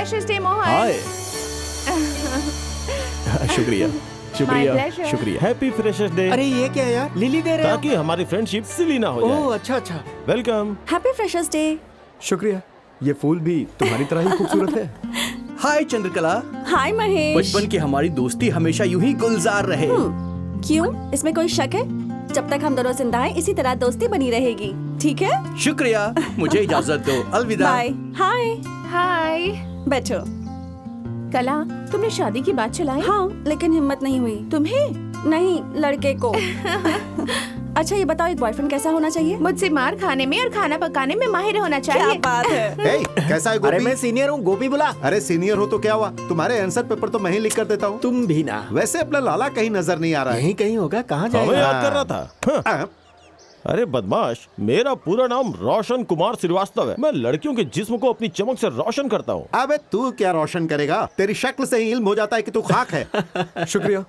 Freshers day Mohan. हाय। शुक्रिया शुक्रिया pleasure. शुक्रिया। Happy freshers day. अरे ये क्या है यार, लिली दे रहे हो? ताकि हमारी फ्रेंडशिप सिली ना हो ओह जाए। अच्छा अच्छा। वेलकम। Happy freshers day. शुक्रिया, ये फूल भी तुम्हारी तरह ही खूबसूरत है। हाय चंद्रकला, हाय महेश। बचपन की हमारी दोस्ती हमेशा यूं ही गुलजार रहे। क्यों, इसमें कोई शक है? जब तक हम दोनों जिंदा हैं इसी तरह दोस्ती बनी रहेगी, ठीक है? शुक्रिया, मुझे इजाजत दो, अलविदा। बाय। हाय। हाय। बैठो। कला, तुमने शादी की बात चलाई? हाँ, लेकिन हिम्मत नहीं हुई। तुम्हें? नहीं, लड़के को। अच्छा ये बताओ, एक बॉयफ्रेंड कैसा होना चाहिए? मुझसे मार खाने में और खाना पकाने में माहिर होना क्या चाहिए। बात है। ए, कैसा है अरे गोपी? मैं सीनियर हूँ, गोपी बुला। अरे सीनियर हो तो क्या हुआ, तुम्हारे आंसर पेपर तो मैं ही लिख कर देता हूँ। तुम भी ना। वैसे अपना लाला कहीं नजर नहीं आ रहा है। यहीं कहीं होगा, कहाँ हमें जाएगा? याद कर रहा था। हाँ। अरे बदमाश, मेरा पूरा नाम रोशन कुमार श्रीवास्तव है। मैं लड़कियों के जिस्म को अपनी चमक से रोशन करता हूँ। अबे तू क्या रोशन करेगा, तेरी शक्ल से ही इल्म हो जाता है कि तू खाक है। शुक्रिया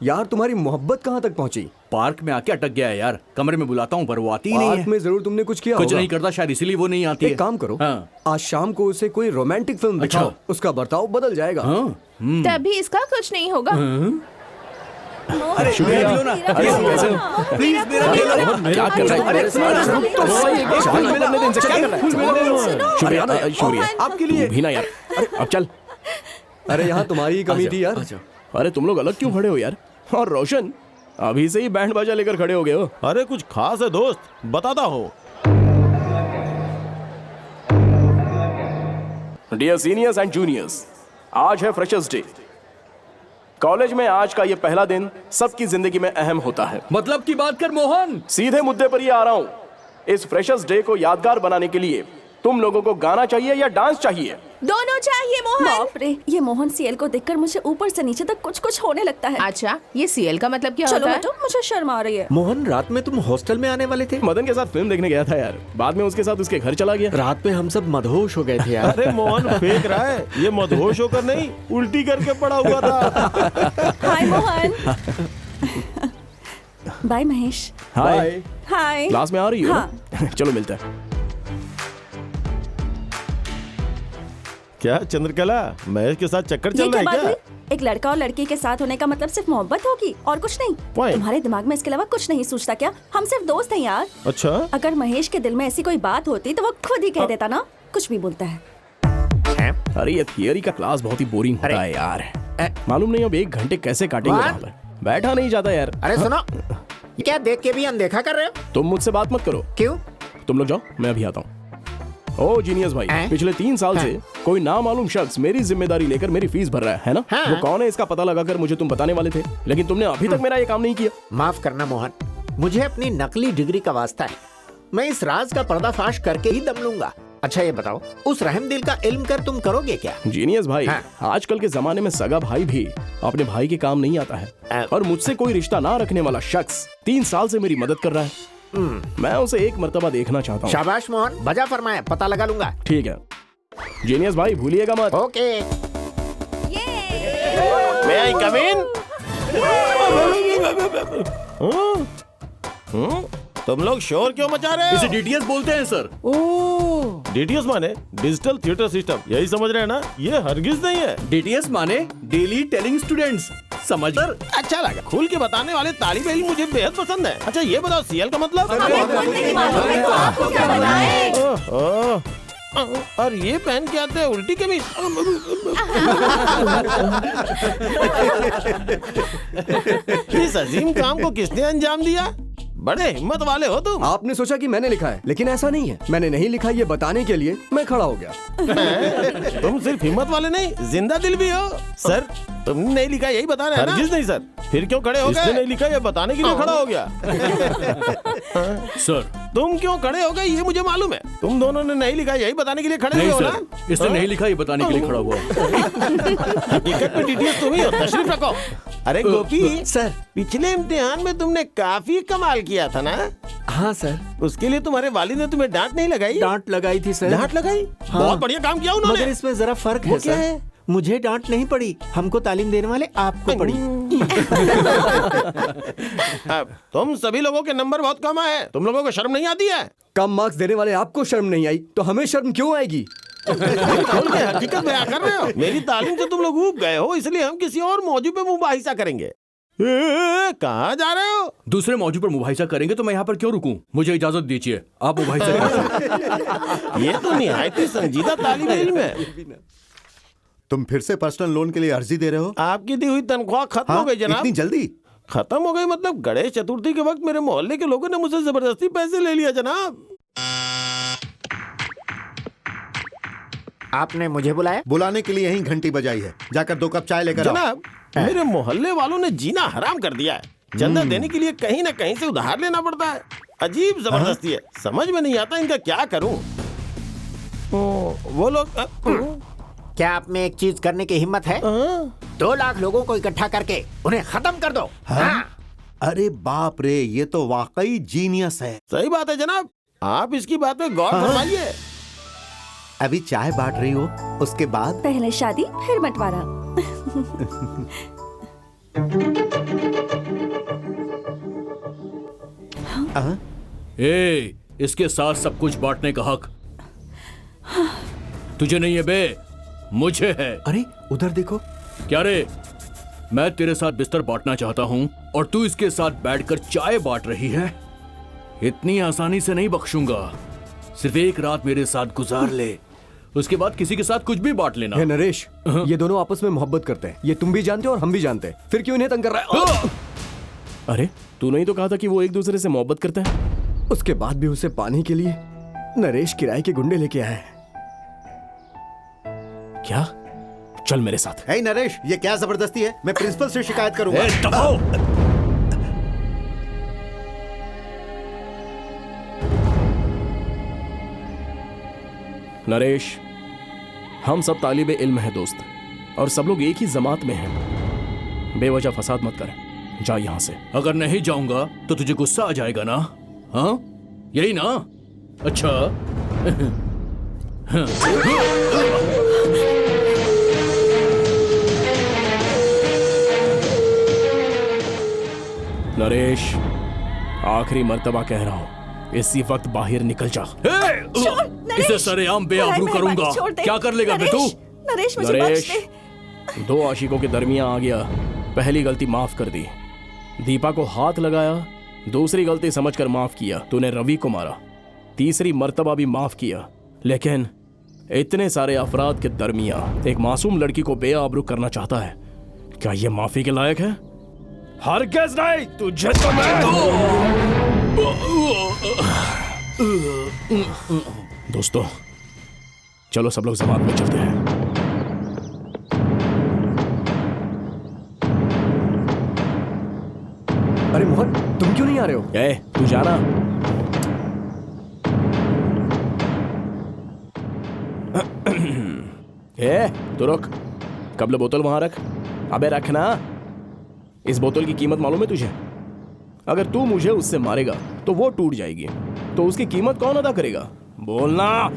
यार, तुम्हारी मोहब्बत कहाँ तक पहुँची? पार्क में आके अटक गया है यार, कमरे में बुलाता हूँ पर वो आती ही नहीं पार्क है। में जरूर तुमने कुछ किया कुछ होगा। नहीं करता शायद, इसीलिए वो नहीं आती है। एक काम करो, हाँ। आज शाम को उसे कोई रोमांटिक फिल्म दिखाओ। अच्छा। उसका बर्ताव बदल जाएगा। हाँ? तभी इसका कुछ नहीं होगा। अरे शुक्रिया, लो ना। अरे, प्लीज मेरा ले लो। क्या कर रहा है? अरे, शुक्रिया शुक्रिया आपके लिए भी ना यार। अब चल। अरे यहाँ तुम्हारी ही कमी थी यार। अरे तुम लोग अलग क्यों खड़े हो यार? और रोशन, अभी से ही बैंड बाजा लेकर खड़े हो गए हो। अरे कुछ खास है दोस्त, बताता हूँ। डियर सीनियर्स एंड जूनियर्स, आज है फ्रेशर्स डे। कॉलेज में आज का ये पहला दिन सबकी जिंदगी में अहम होता है। मतलब की बात कर मोहन। सीधे मुद्दे पर ही आ रहा हूँ। इस फ्रेशर्स डे को यादगार बनाने के लिए तुम लोगों को गाना चाहिए या डांस चाहिए? दोनों चाहिए मोहन। बाप रे, ये मोहन सीएल को देखकर मुझे ऊपर से नीचे तक कुछ कुछ होने लगता है। अच्छा, ये सीएल का मतलब क्या चलो होता है? हटो, मुझे शर्म आ रही है। मोहन, रात में तुम हॉस्टल में आने वाले थे? मदन के साथ फिल्म देखने गया था यार, बाद में उसके साथ उसके घर चला गया। रात में हम सब मदहोश हो गए थे यार। अरे मोहन फेंक रहा है, ये मदहोश होकर नहीं, उल्टी करके पड़ा हुआ था। हाय मोहन। बाय महेश। हाय। हाय। क्लास में आ रही हो? हाँ। चलो मिलते हैं। क्या चंद्रकला, महेश के साथ चक्कर ये चल रहा क्या है बात क्या? हुई? एक लड़का और लड़की के साथ होने का मतलब सिर्फ मोहब्बत होगी और कुछ नहीं? Point. तुम्हारे दिमाग में इसके अलावा कुछ नहीं सोचता क्या? हम सिर्फ दोस्त हैं यार। अच्छा, अगर महेश के दिल में ऐसी कोई बात होती तो वो खुद ही कह देता ना। कुछ भी बोलता है। अरे ये थियरी का क्लास बहुत ही बोरिंग होता है यार। मालूम नहीं अब 1 घंटे कैसे काटेंगे वहाँ पर। बैठा नहीं जाता यार। अरे सुनो, क्या देख के भी अनदेखा कर रहे हो? तुम मुझसे बात मत करो। क्यों? तुम लोग जाओ, मैं अभी आता हूँ। ओ जीनियस भाई, पिछले 3 साल से कोई नामालूम शख्स मेरी जिम्मेदारी लेकर मेरी फीस भर रहा है ना? हाँ। वो कौन है इसका पता लगाकर मुझे तुम बताने वाले थे, लेकिन तुमने अभी तक मेरा ये काम नहीं किया। माफ करना मोहन, मुझे अपनी नकली डिग्री का वास्ता है। मैं इस राज का पर्दाफाश करके ही दम लूंगा। अच्छा ये बताओ, उस रहमदिल का इल्म कर तुम करोगे क्या? जीनियस भाई, हाँ। आजकल के जमाने में सगा भाई भी अपने भाई के काम नहीं आता है। और मुझसे कोई रिश्ता ना रखने वाला शख्स 3 साल से मेरी मदद कर रहा है। मैं उसे एक मर्तबा देखना चाहता हूँ। शाबाश मोहन, बजा फरमाया, पता लगा लूंगा। ठीक है जीनियस भाई, भूलिएगा मत। Okay. May I come in? तुम लोग शोर क्यों मचा रहे इसे हो? डीटीएस बोलते हैं सर। डीटीएस माने डिजिटल थिएटर सिस्टम, यही समझ रहे हैं ना? ये हरगिज नहीं है। डीटीएस माने डेली टेलिंग स्टूडेंट्स, समझ कर। अच्छा लगा, खुल के बताने वाले तालिब इल्म मुझे बेहद पसंद है। अच्छा ये बताओ, सीएल का मतलब? आपको क्या बताएं? ओह, और ये पहन के आते हैं उल्टी कमीज। इस अजीम काम को किसने अंजाम दिया? बड़े हिम्मत वाले हो तुम। आपने सोचा कि मैंने लिखा है, लेकिन ऐसा नहीं है। मैंने नहीं लिखा, ये बताने के लिए मैं खड़ा हो गया। तुम सिर्फ हिम्मत वाले नहीं, जिंदा दिल भी हो। सर, तुमने नहीं लिखा यही बता रहे हैं ना? हरगिज नहीं सर। फिर क्यों खड़े हो गए? इसने नहीं लिखा ये बताने के लिए खड़ा हो गया। सर तुम क्यों खड़े हो गए ये मुझे मालूम है। तुम दोनों ने नहीं लिखा यही बताने के लिए खड़े नहीं हो ना? सर, इसने नहीं लिखा ये बताने के लिए खड़ा हुआ। हकीकत में डीटीएस तुम ही हो, तशरीफ रखो। अरे गोपी सर। पिछले इम्तिहान में तुमने काफी कमाल किया था ना? हाँ सर। उसके लिए तुम्हारे वालिद ने तुम्हें डांट नहीं लगाई? डांट लगाई थी सर। डांट लगाई? हाँ। बहुत बढ़िया काम किया उन्होंने। मगर इसमें जरा फर्क वो है क्या सर। है? मुझे डांट नहीं पड़ी, हमको तालीम देने वाले आपको पड़ी। अब तुम सभी लोगों के नंबर बहुत कम आए, तुम लोगों को शर्म नहीं आती है? कम मार्क्स देने वाले आपको शर्म नहीं आई तो हमें शर्म क्यों आएगी? खोल के हकीकत बयां कर रहे हो। मेरी तालीम से तुम लोग ऊब गए हो, इसलिए हम किसी और मौजू पे मुबाहिसा करेंगे। कहाँ जा रहे हो? दूसरे मौजू पर मुबाहिसा करेंगे तो मैं यहाँ पर क्यों रुकूं? मुझे इजाजत दीजिए, आप मुबाहिसा करें। ये तो निहायत ही संजीदा तालीम इल्म है। तुम फिर से पर्सनल लोन के लिए अर्जी दे रहे हो? आपकी दी हुई तनख्वाह खत्म हो गई जनाब। इतनी जल्दी? खत्म हो गई मतलब गणेश चतुर्थी के वक्त मेरे मोहल्ले के लोगों ने मुझसे जबरदस्ती पैसे ले लिया जनाब। आपने मुझे बुलाया? बुलाने के लिए यही घंटी बजाई है। जाकर 2 कप चाय लेकर आओ। जनाब मेरे मोहल्ले वालों ने जीना हराम कर दिया है। चंदा देने के लिए कहीं ना कहीं से उधार लेना पड़ता है। अजीब जबरदस्ती है, समझ में नहीं आता इनका क्या करूं। वो लोग क्या आप में एक चीज करने की हिम्मत है? 2 लाख लोगों को इकट्ठा करके उन्हें खत्म कर दो। हाँ? अरे बाप रे, ये तो वाकई जीनियस है। सही बात है जनाब, आप इसकी बात पे गौर फरमाइए। अभी चाय बांट रही हो, उसके बाद पहले शादी फिर बंटवारा। इसके साथ सब कुछ बांटने का हक तुझे नहीं है बे, मुझे है। अरे उधर देखो। क्या रे, मैं तेरे साथ बिस्तर बांटना चाहता हूँ और तू इसके साथ बैठकर चाय बांट रही है। इतनी आसानी से नहीं बख्शूंगा। सिर्फ एक रात मेरे साथ गुजार ले, उसके बाद किसी के साथ कुछ भी बांट लेना। हे नरेश, ये दोनों आपस में मोहब्बत करते हैं। ये तुम भी जानते हो और हम भी जानते हैं, फिर क्यों इन्हें तंग कर रहा है? अरे तूने ही तो कहा था कि वो एक दूसरे से मोहब्बत करते हैं। उसके बाद भी उसे पाने के लिए नरेश किराए के गुंडे लेके आए। क्या? चल मेरे साथ। हे नरेश, ये क्या जबरदस्ती है? मैं प्रिंसिपल से शिकायत करूंगा। दबाओ। नरेश, हम सब तालिबे इल्म हैं दोस्त, और सब लोग एक ही जमात में हैं। बेवजह फसाद मत कर, जा यहां से। अगर नहीं जाऊंगा तो तुझे गुस्सा आ जाएगा ना? हाँ, यही ना? अच्छा। नरेश, आखिरी मर्तबा कह रहा हूं, इसी वक्त बाहर निकल जा। इसे सरेआम बेआबरू करूंगा। क्या कर लेगा बे तू? नरेश मुझे बख्श नरेश, दे। 2 आशिकों के दरमियान आ गया। पहली गलती माफ कर दी, दीपा को हाथ लगाया। दूसरी गलती समझकर माफ किया, तूने रवि को मारा। तीसरी मर्तबा भी माफ किया, लेकिन इतने सारे अफराद के दरमियान एक मासूम लड़की को बेआबरू करना चाहता है। क्या यह माफी के लायक है? हरगिज़ नहीं। तुझे तो मैं दोस्तों, चलो सब लोग जमात में चलते हैं। अरे मोहन, तुम क्यों नहीं आ रहे हो? तू जाना। तू रुक, कबल बोतल वहां रख। अबे रखना। इस बोतल की कीमत मालूम है तुझे? अगर तू मुझे उससे मारेगा तो वो टूट जाएगी, तो उसकी कीमत कौन अदा करेगा? बोलना।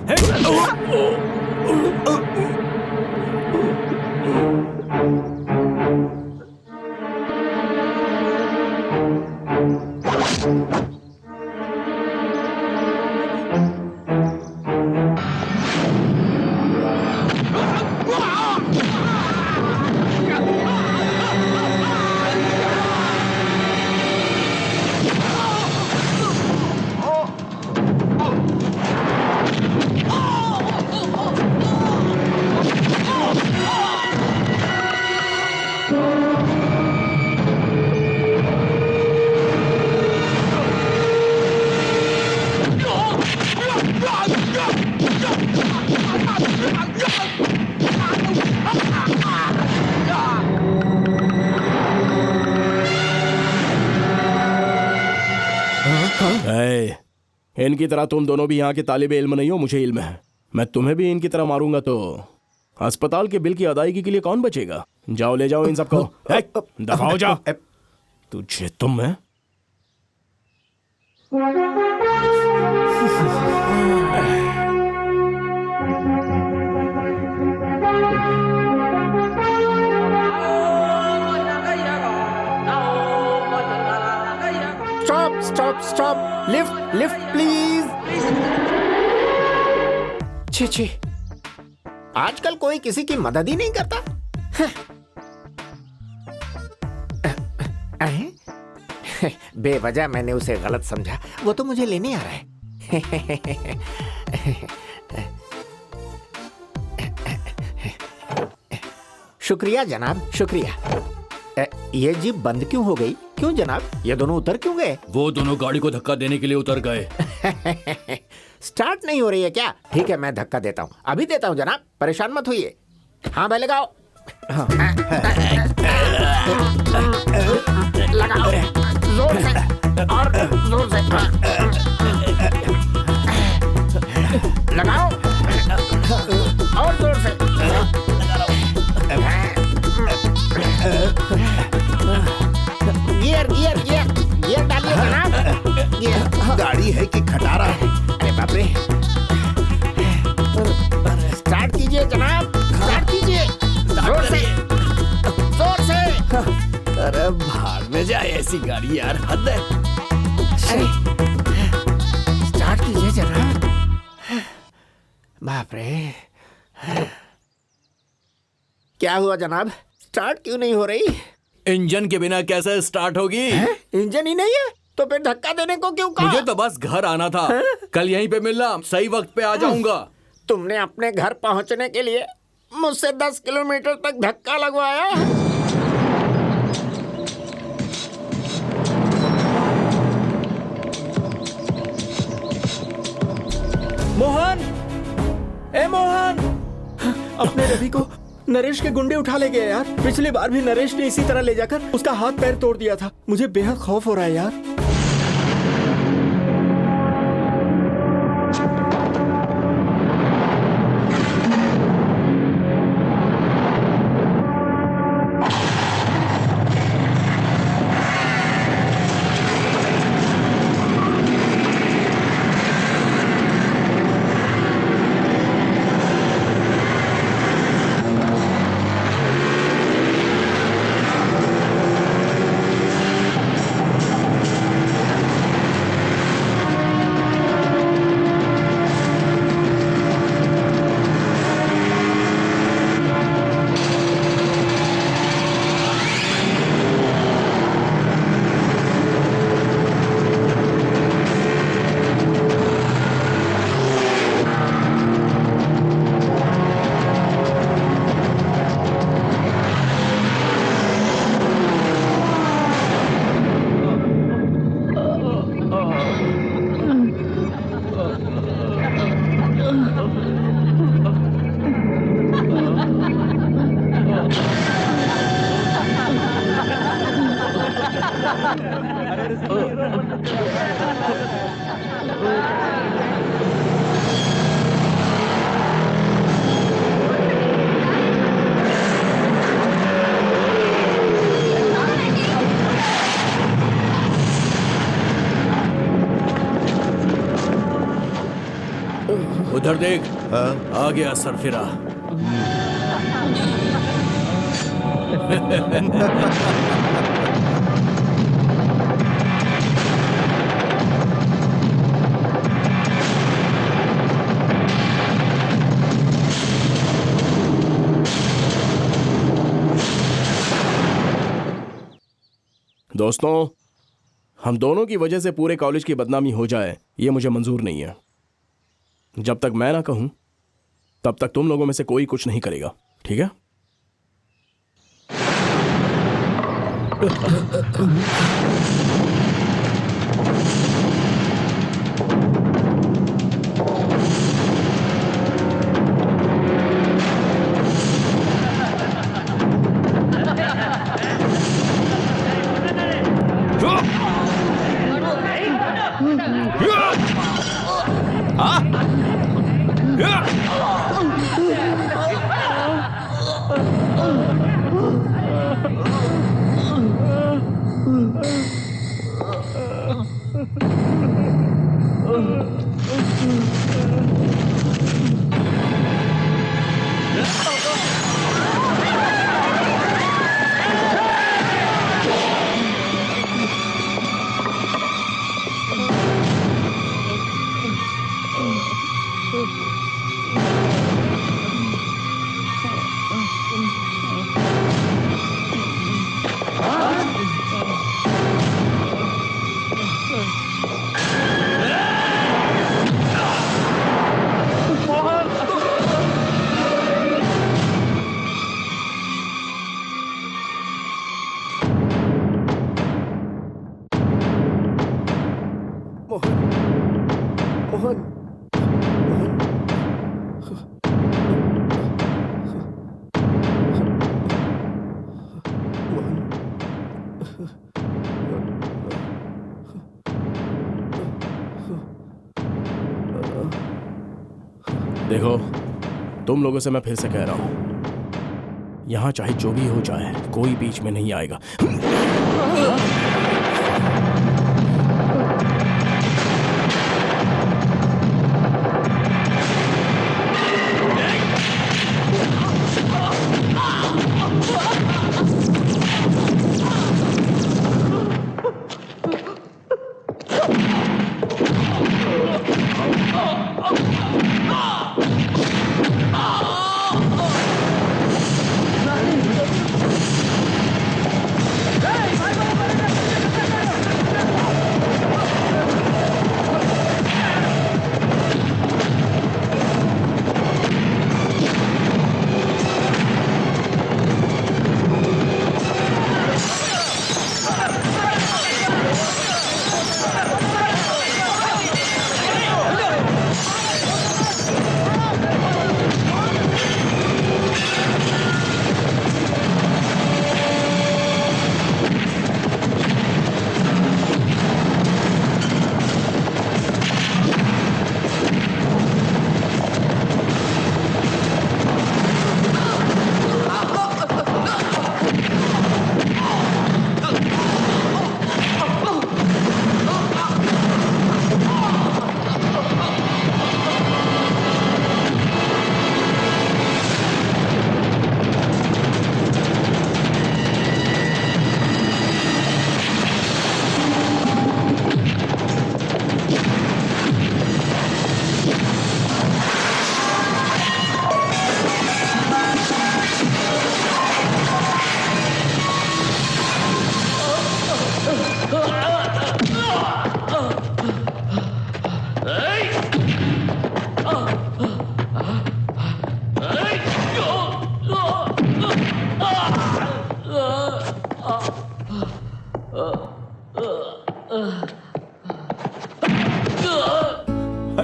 इनकी तरह तुम दोनों भी यहाँ के तालिबे इल्म नहीं हो, मुझे इल्म है। मैं तुम्हें भी इनकी तरह मारूंगा तो अस्पताल के बिल की अदायगी के लिए कौन बचेगा? जाओ ले जाओ इन सबको। दफाओ जाओ। तुझे तुम है। Stop stop stop, lift lift please. छी छी, आजकल कोई किसी की मदद ही नहीं करता। बेवजह मैंने उसे गलत समझा, वो तो मुझे लेने आ रहा है। शुक्रिया जनाब, शुक्रिया। ये जीप बंद क्यों हो गई? क्यों जनाब, ये दोनों उतर क्यों गए? वो दोनों गाड़ी को धक्का देने के लिए उतर गए। स्टार्ट नहीं हो रही है क्या? ठीक है, मैं धक्का देता हूँ, अभी देता हूँ जनाब, परेशान मत होइए। हाँ भाई लगाओ। हाँ। लगाओ जोर से और जोर से लगाओ और जोर से। गियर गियर गियर गियर डालिए जनाब। गियर गाड़ी है कि खटारा है? अरे बाप रे, स्टार्ट कीजिए जनाब, स्टार्ट कीजिए जोर से, जोर से। अरे भाड़ में जाए ऐसी गाड़ी यार, हद है। अरे स्टार्ट कीजिए जनाब। बाप रे, क्या हुआ जनाब, स्टार्ट क्यों नहीं हो रही? इंजन के बिना कैसे स्टार्ट होगी? इंजन ही नहीं है तो फिर धक्का देने को क्यों कहा? मुझे तो बस घर आना था। कल यहीं पे मिलना, सही वक्त पे आ जाऊंगा। तुमने अपने घर पहुंचने के लिए मुझसे 10 किलोमीटर तक धक्का लगवाया। मोहन, ए मोहन, अपने रवि को नरेश के गुंडे उठा ले गए यार। पिछली बार भी नरेश ने इसी तरह ले जाकर उसका हाथ पैर तोड़ दिया था। मुझे बेहद खौफ हो रहा है यार। उधर देख, आ गया सरफिरा। दोस्तों, हम दोनों की वजह से पूरे कॉलेज की बदनामी हो जाए, ये मुझे मंजूर नहीं है। जब तक मैं ना कहूं तब तक तुम लोगों में से कोई कुछ नहीं करेगा, ठीक है? मोहन देखो, तुम लोगों से मैं फिर से कह रहा हूं, यहां चाहे जो भी हो जाए कोई बीच में नहीं आएगा।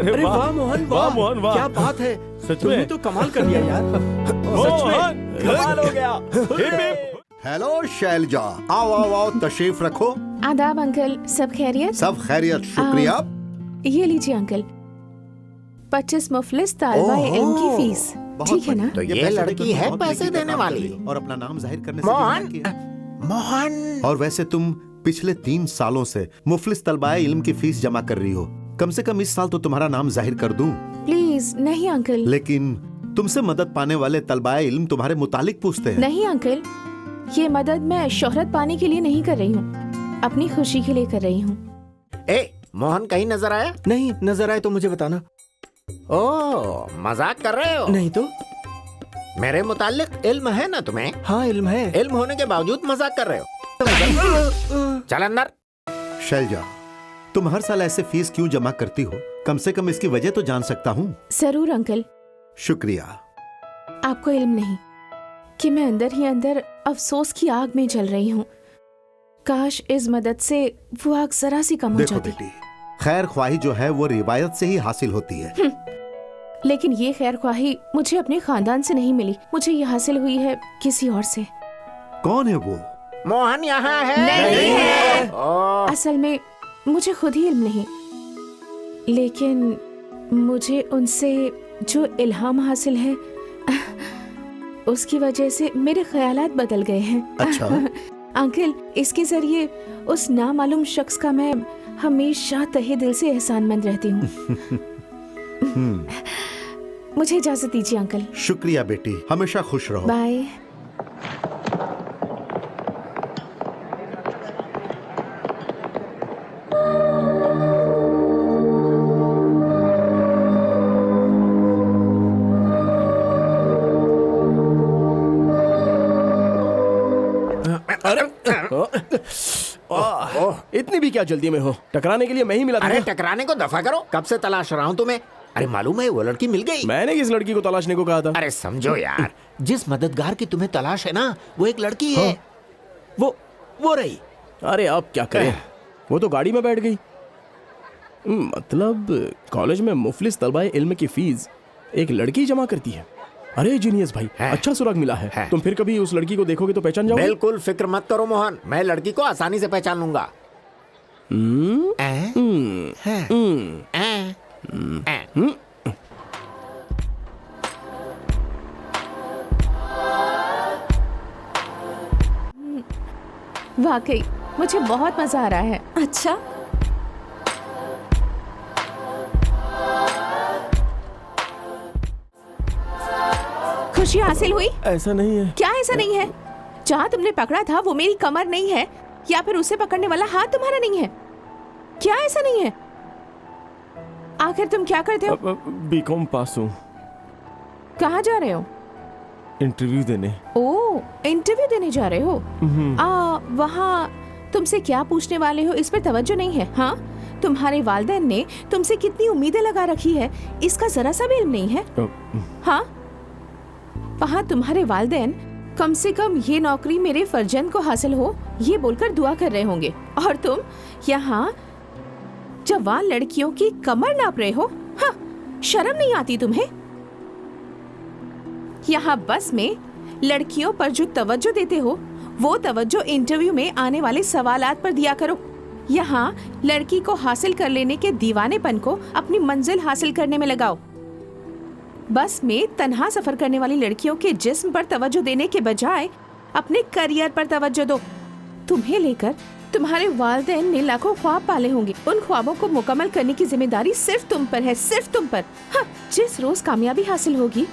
अरे वाह मोहन, वाह मोहन, वाह। क्या बात है, सच तुमने में? तो कमाल कर दिया यार। सच में कमाल हो गया। हेलो शैलजा, आओ आओ आओ, तशरीफ रखो। आदाब अंकल, सब खैरियत? सब खैरियत, शुक्रिया। ये लीजिए अंकल, 25 मुफलिस तालबा इल्म की फीस, ठीक है ना? तो ये लड़की है पैसे देने वाली। और अपना नाम जाहिर करने से मोहन भी मना किया। मोहन और वैसे तुम पिछले 3 सालों से मुफलिस तलबाए इल्म की फीस जमा कर रही हो। कम से कम इस साल तो तुम्हारा नाम जाहिर कर दूं। प्लीज नहीं अंकल। लेकिन तुमसे मदद पाने वाले तलबाए इल्म तुम्हारे मुतालिक पूछते हैं। नहीं अंकल, ये मदद मैं शोहरत पाने के लिए नहीं कर रही हूँ, अपनी खुशी के लिए कर रही हूँ। ए मोहन कहीं नजर आया? नहीं, नजर आए तो मुझे बताना। ओ मजाक कर रहे हो? नहीं तो। मेरे मुतालिक इल्म है ना तुम्हें? हाँ इल्म है। इल्म होने के बावजूद मजाक कर रहे हो। चल अंदर। शैलजा, तुम हर साल ऐसे फीस क्यों जमा करती हो? कम से कम इसकी वजह तो जान सकता हूँ। जरूर अंकल। शुक्रिया। आपको इल्म नहीं कि मैं अंदर ही अंदर अफसोस की आग में जल रही हूँ। काश इस मदद से वो आग जरा सी कम हो देखो जाती। बेटी, खैर ख्वाही जो है वो रिवायत से ही हासिल होती है। लेकिन ये खैर ख्वाही मुझे अपने खानदान से नहीं मिली, मुझे ये हासिल हुई है किसी और से। कौन है वो? मोहन यहाँ है? नहीं है। ओ, असल में मुझे खुद ही इल्म नहीं, लेकिन मुझे उनसे जो इल्हाम हासिल है उसकी वजह से मेरे ख्यालात बदल गए हैं। अच्छा। अंकल, इसके जरिए उस नामालूम शख्स का मैं हमेशा तहे दिल से एहसानमंद रहती हूँ। मुझे इजाजत दीजिए अंकल। शुक्रिया बेटी, हमेशा खुश रहो। बाय। इतनी भी क्या जल्दी में हो? टकराने के लिए मैं ही मिला था। अरे टकराने को दफा करो, कब से तलाश रहा हूँ तुम्हें। अरे मालूम है वो लड़की मिल गई। मैंने किस लड़की को तलाशने को कहा था? अरे समझो यार, जिस मददगार की तुम्हें तलाश है ना, वो एक लड़की है। वो रही। अरे अब क्या करें, वो तो गाड़ी में बैठ गई। मतलब कॉलेज में मुफलिस तलबाए इल्म की फीस एक लड़की जमा करती है। अरे जीनियस भाई, अच्छा सुराग मिला है। तुम फिर कभी उस लड़की को देखोगे तो पहचान जाओगे? बिल्कुल फिक्र मत करो मोहन, मैं लड़की को आसानी से पहचान लूंगा। वाकई मुझे बहुत मजा आ रहा है। अच्छा, खुशी हासिल हुई? ऐसा नहीं है। क्या ऐसा नहीं है? जहाँ तुमने पकड़ा था वो मेरी कमर नहीं है, या फिर उसे पकड़ने वाला हाथ तुम्हारा नहीं है? क्या ऐसा नहीं है? आखिर तुम क्या करते हो? बीकॉम पास हूँ, कहाँ जा रहे हो? इंटरव्यू देने। ओह, इंटरव्यू देने जा रहे हो? वहाँ तुमसे क्या पूछने वाले हो इस पर तवज्जो नहीं है। हाँ, तुम्हारे वालिदैन ने तुमसे कितनी उम्मीदें लगा रखी है इसका जरा सा भी इल्म नहीं है। हाँ, वहाँ तुम्हारे वालिदैन कम से कम ये नौकरी मेरे फर्जंद को हासिल हो ये बोलकर दुआ कर रहे होंगे, और तुम यहाँ जवान लड़कियों की कमर नाप रहे हो। हाँ, शर्म नहीं आती तुम्हें? यहाँ बस में लड़कियों पर जो तवज्जो देते हो वो तवज्जो इंटरव्यू में आने वाले सवालात पर दिया करो। यहाँ लड़की को हासिल कर लेने के दीवानेपन को अपनी मंजिल हासिल करने में लगाओ। बस में तन्हा सफर करने वाली लड़कियों के जिस्म पर तवज्जो देने के बजाय अपने करियर पर तवज्जो दो। तुम्हें लेकर तुम्हारे वालिदैन ने लाखों ख्वाब पाले होंगे, उन ख्वाबों को मुकम्मल करने की जिम्मेदारी सिर्फ तुम पर है, सिर्फ तुम पर। हाँ, जिस रोज कामयाबी हासिल होगी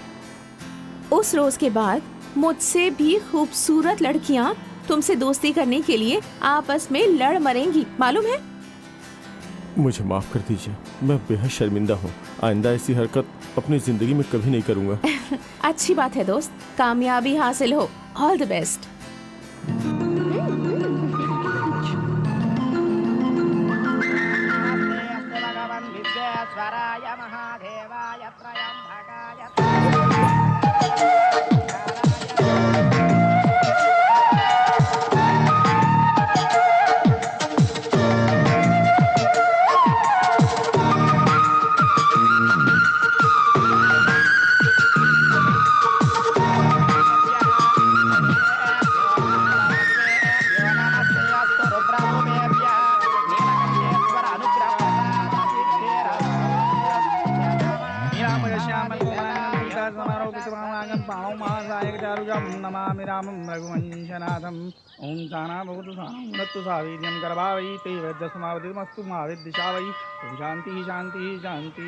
उस रोज के बाद मुझसे भी खूबसूरत लड़कियां तुमसे दोस्ती करने के लिए आपस में लड़ मरेंगी, मालूम है? मुझे माफ कर दीजिए, मैं बेहद शर्मिंदा हूँ। आइंदा ऐसी हरकत अपनी जिंदगी में कभी नहीं करूँगा। अच्छी बात है दोस्त, कामयाबी हासिल हो। All the best. नमामि रामं रघुवंशनाथम्। ओं साना भवतु सानस्तु सावीर्यं गर्भावै ते वैद्यस्मावतिमस्तु मा विद्विषा वै। शान्तिः शान्तिः शान्तिः।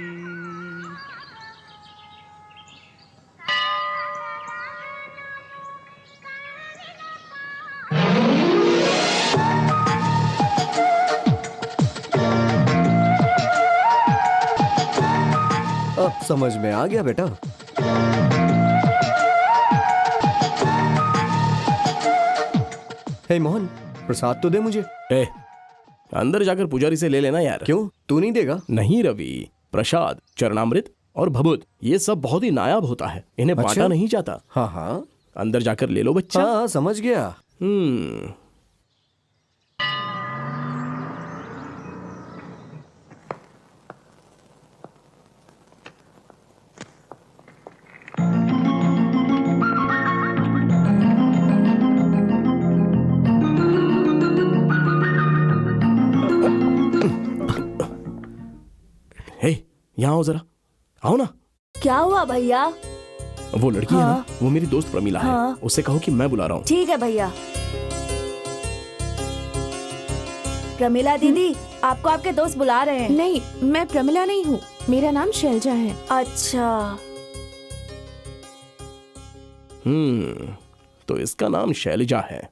अब समझ में आ गया बेटा। हे मोहन, प्रसाद तो दे मुझे। ए, अंदर जाकर पुजारी से ले लेना यार। क्यों, तू नहीं देगा? नहीं रवि, प्रसाद, चरणामृत और भभूत ये सब बहुत ही नायाब होता है, इन्हें अच्छा? बांटा नहीं जाता। हाँ हाँ, अंदर जाकर ले लो बच्चा। हाँ समझ गया। हे, यहाँ आओ जरा, आओ ना। क्या हुआ भैया? वो लड़की है ना, वो मेरी दोस्त प्रमीला है। उससे कहो कि मैं बुला रहा हूँ। ठीक है भैया। प्रमिला दीदी, आपको आपके दोस्त बुला रहे हैं। नहीं, मैं प्रमिला नहीं हूँ, मेरा नाम शैलजा है। अच्छा। तो इसका नाम शैलजा है।